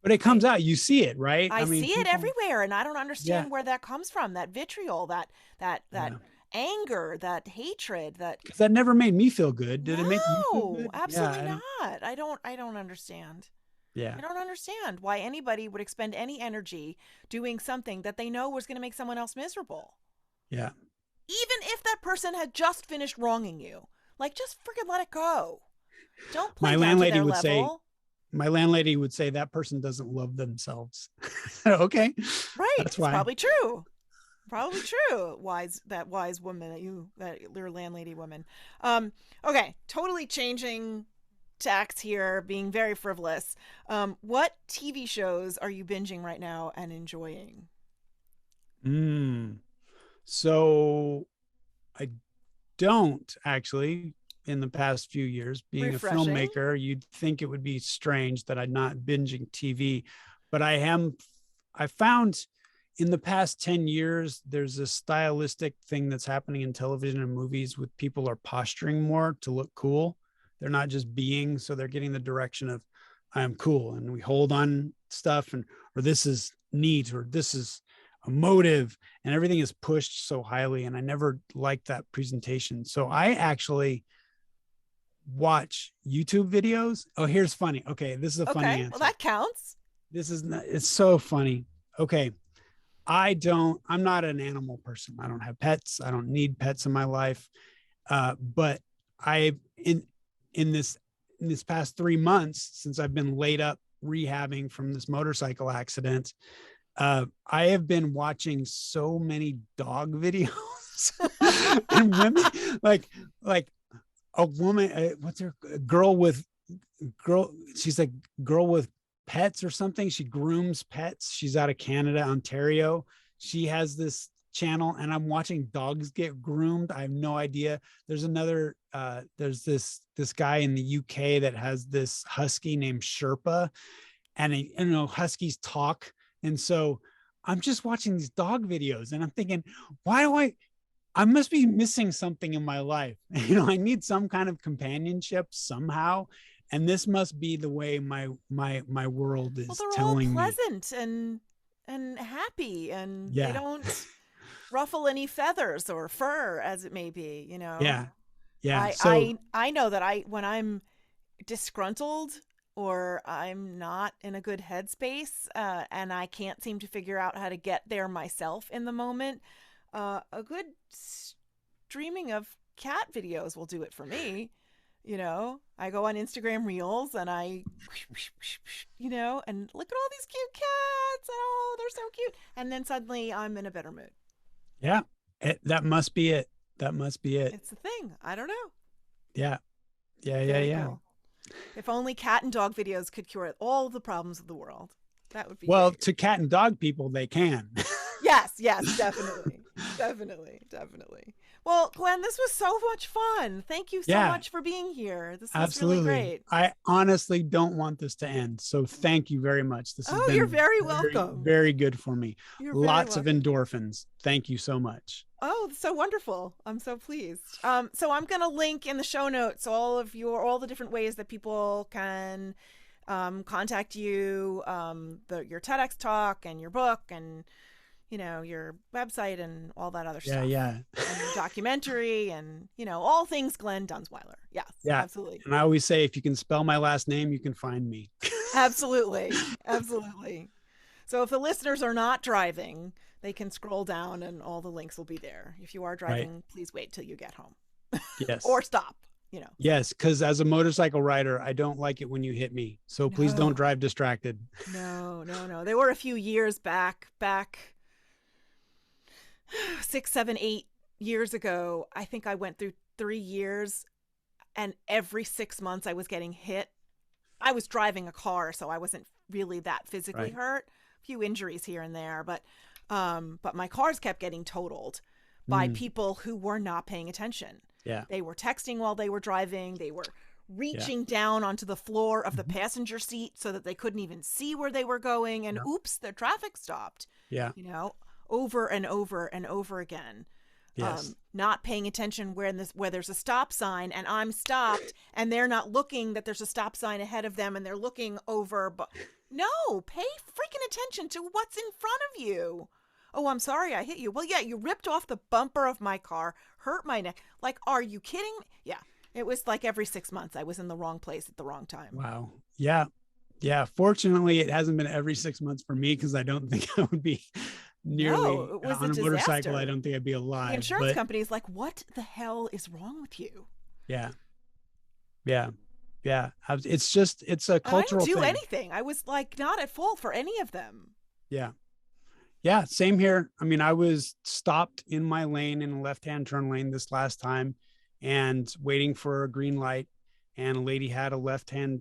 A: But it comes out. You see it, right?
B: I mean, see it everywhere, and I don't understand where that comes from. That vitriol, that anger, that hatred,
A: because that never made me feel good. Did it make you feel good?
B: Absolutely not. I don't understand.
A: Yeah.
B: I don't understand why anybody would expend any energy doing something that they know was going to make someone else miserable.
A: Yeah.
B: Even if that person had just finished wronging you, like, just freaking let it go. Don't play down to their level.
A: My landlady would say that person doesn't love themselves. Okay.
B: Right.
A: That's why.
B: Probably true. Probably true. That wise woman that your landlady woman. Okay. Totally changing tacks here, being very frivolous. What TV shows are you binging right now and enjoying?
A: So I don't actually. In the past few years, being
B: Refreshing.
A: a filmmaker, you'd think it would be strange that I'm not binging TV, but I found in the past 10 years, there's a stylistic thing that's happening in television and movies with people are posturing more to look cool. They're not just being, so they're getting the direction of, I am cool. And we hold on stuff or this is neat, or this is emotive, and everything is pushed so highly. And I never liked that presentation. So I actually watch YouTube videos. Oh, here's funny. Okay. This is a funny answer.
B: Well, that counts.
A: It's so funny. Okay. I'm not an animal person. I don't have pets. I don't need pets in my life. But in this past 3 months, since I've been laid up rehabbing from this motorcycle accident, I have been watching so many dog videos and women like a woman, she's like girl with pets or something. She grooms pets. She's out of Canada, Ontario. She has this channel, and I'm watching dogs get groomed. I have no idea. There's there's this guy in the UK that has this husky named Sherpa, and huskies talk. And so I'm just watching these dog videos, and I'm thinking, I must be missing something in my life. I need some kind of companionship somehow. And this must be the way my world is telling me.
B: Well, they're all pleasant and happy, and
A: Yeah.
B: they don't ruffle any feathers or fur, as it may be,
A: Yeah. Yeah.
B: I know that when I'm disgruntled or I'm not in a good headspace, and I can't seem to figure out how to get there myself in the moment, a good streaming of cat videos will do it for me. I go on Instagram Reels and and look at all these cute cats. Oh, they're so cute. And then suddenly I'm in a better mood.
A: Yeah. That must be it.
B: It's the thing. I don't know.
A: Yeah.
B: Very cool. If only cat and dog videos could cure all of the problems of the world. That would be
A: Well,
B: great.
A: to cat and dog people, they can.
B: Yes, definitely. Definitely. Well, Glenn, this was so much fun. Thank you so
A: Yeah,
B: much for being here. This was really
A: absolutely.
B: great.
A: I honestly don't want this to end. So thank you very much. This has
B: Oh, you're
A: been
B: very
A: very,
B: welcome.
A: very good for me.
B: You're very
A: Lots of
B: welcome.
A: endorphins. Thank you so much.
B: Oh, so wonderful. I'm so pleased. So I'm going to link in the show notes all the different ways that people can contact you, your TEDx talk and your book and, your website and all that other stuff.
A: Yeah.
B: And your documentary and, all things Glen Dunzweiler. Yes,
A: Yeah.
B: absolutely.
A: And I always say, if you can spell my last name, you can find me.
B: Absolutely. So if the listeners are not driving, they can scroll down and all the links will be there. If you are driving, please wait till you get home.
A: Yes.
B: Or stop,
A: Yes, because as a motorcycle rider, I don't like it when you hit me. So please don't drive distracted.
B: No. There were a few years back 6, 7, 8 years ago. I think I went through 3 years and every 6 months I was getting hit. I was driving a car, so I wasn't really that physically hurt. A few injuries here and there, but my cars kept getting totaled by people who were not paying attention.
A: Yeah.
B: They were texting while they were driving. They were reaching down onto the floor of the passenger seat so that they couldn't even see where they were going. And oops, the traffic stopped.
A: Yeah.
B: Over and over and over again.
A: Yes.
B: Not paying attention where there's a stop sign and I'm stopped and they're not looking that there's a stop sign ahead of them and they're looking over. But no, pay freaking attention to what's in front of you. Oh, I'm sorry I hit you. Well, yeah, you ripped off the bumper of my car, hurt my neck. Like, are you kidding me? Yeah. It was like every 6 months I was in the wrong place at the wrong time.
A: Wow. Yeah. Yeah. Fortunately, it hasn't been every 6 months for me because I don't think I would be nearly
B: it was
A: on a motorcycle. I don't think I'd be alive.
B: The insurance company is like, what the hell is wrong with you?
A: Yeah. It's a cultural
B: thing. I didn't do
A: thing.
B: anything. I was like not at fault for any of them.
A: Yeah, same here. I mean, I was stopped in my lane in a left-hand turn lane this last time and waiting for a green light, and a lady had a left-hand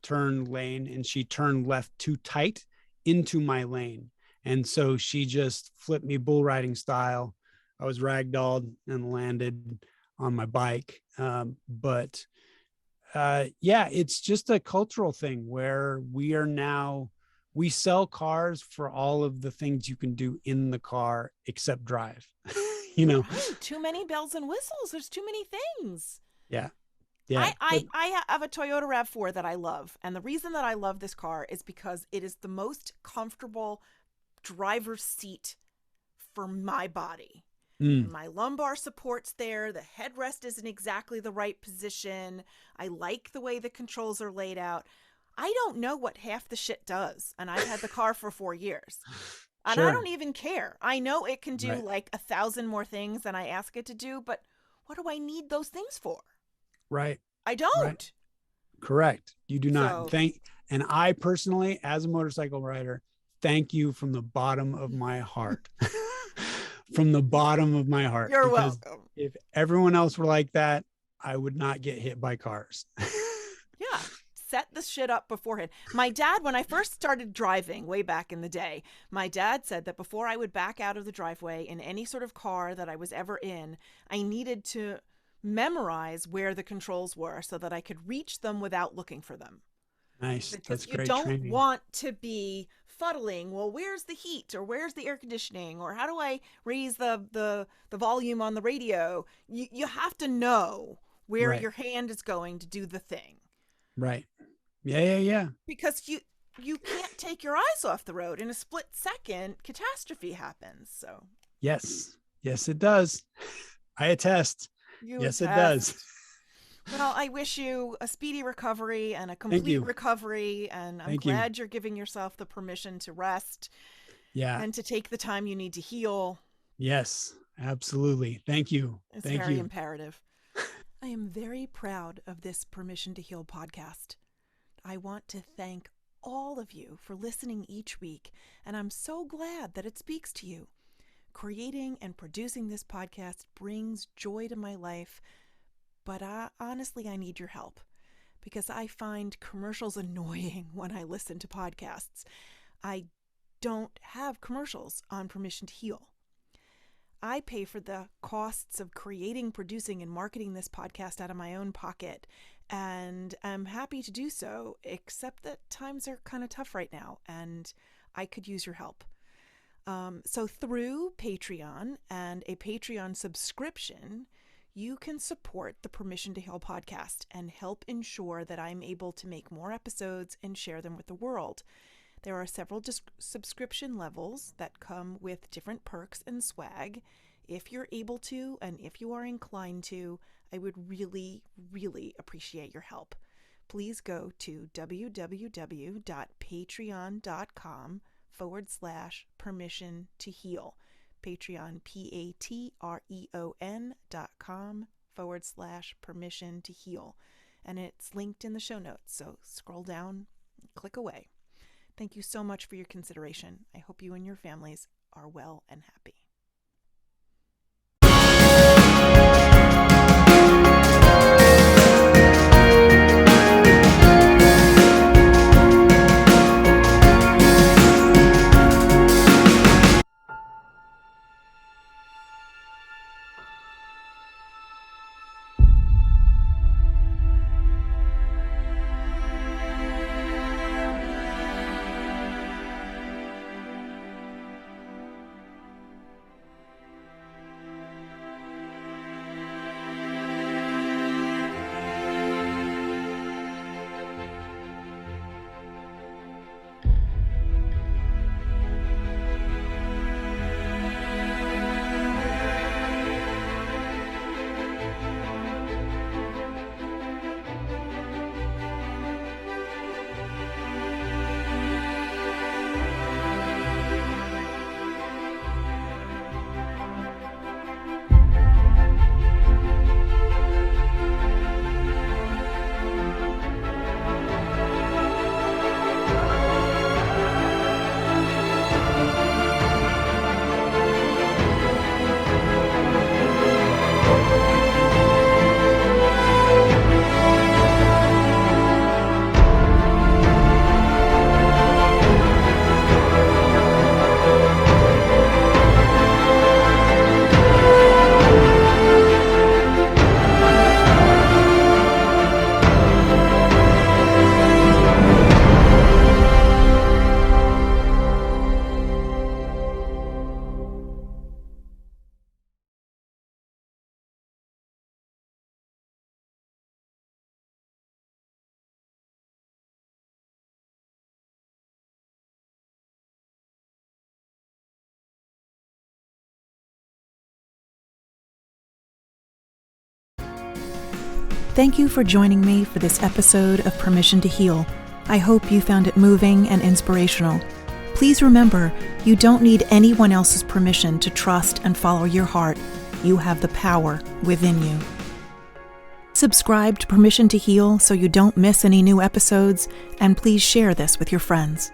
A: turn lane and she turned left too tight into my lane. And so she just flipped me bull riding style. I was ragdolled and landed on my bike. It's just a cultural thing where we sell cars for all of the things you can do in the car except drive. Right.
B: Too many bells and whistles. There's too many things.
A: Yeah.
B: I have a Toyota RAV4 that I love. And the reason that I love this car is because it is the most comfortable driver's seat for my body. My lumbar support's there. The headrest is in exactly the right position. I like the way the controls are laid out. I don't know what half the shit does. And I've had the car for 4 years. And I don't even care. I know it can do like 1,000 more things than I ask it to do. But what do I need those things for?
A: Right.
B: I don't.
A: Right. Correct. You do not. And I personally, as a motorcycle rider, thank you from the bottom of my heart. From the bottom of my heart.
B: You're welcome.
A: If everyone else were like that, I would not get hit by cars.
B: Yeah. Set the shit up beforehand. My dad, when I first started driving way back in the day, my dad said that before I would back out of the driveway in any sort of car that I was ever in, I needed to memorize where the controls were so that I could reach them without looking for them.
A: Nice.
B: Because
A: that's great.
B: You don't
A: training.
B: want to be fuddling. Well, where's the heat, or where's the air conditioning, or how do I raise the volume on the radio? You have to know where your hand is going to do the thing.
A: Right. Yeah.
B: Because you can't take your eyes off the road. In a split second, catastrophe happens. So
A: yes, it does. I attest. It does.
B: Well, I wish you a speedy recovery and a complete recovery, and I'm glad you're giving yourself the permission to rest.
A: Yeah.
B: And to take the time you need to heal.
A: Yes, absolutely. Thank you.
B: It's very imperative. I am very proud of this Permission to Heal podcast. I want to thank all of you for listening each week, and I'm so glad that it speaks to you. Creating and producing this podcast brings joy to my life, but honestly, I need your help. because I find commercials annoying when I listen to podcasts. I don't have commercials on Permission to Heal. I pay for the costs of creating, producing, and marketing this podcast out of my own pocket, and I'm happy to do so, except that times are kind of tough right now, and I could use your help. So through Patreon and a Patreon subscription, you can support the Permission to Heal podcast and help ensure that I'm able to make more episodes and share them with the world. There are several subscription levels that come with different perks and swag. If you're able to, and if you are inclined to, I would really, really appreciate your help. Please go to www.patreon.com/permission to heal. Patreon, patreon.com/permission to heal. And it's linked in the show notes, so scroll down, click away. Thank you so much for your consideration. I hope you and your families are well and happy. Thank you for joining me for this episode of Permission to Heal. I hope you found it moving and inspirational. Please remember, you don't need anyone else's permission to trust and follow your heart. You have the power within you. Subscribe to Permission to Heal so you don't miss any new episodes, and please share this with your friends.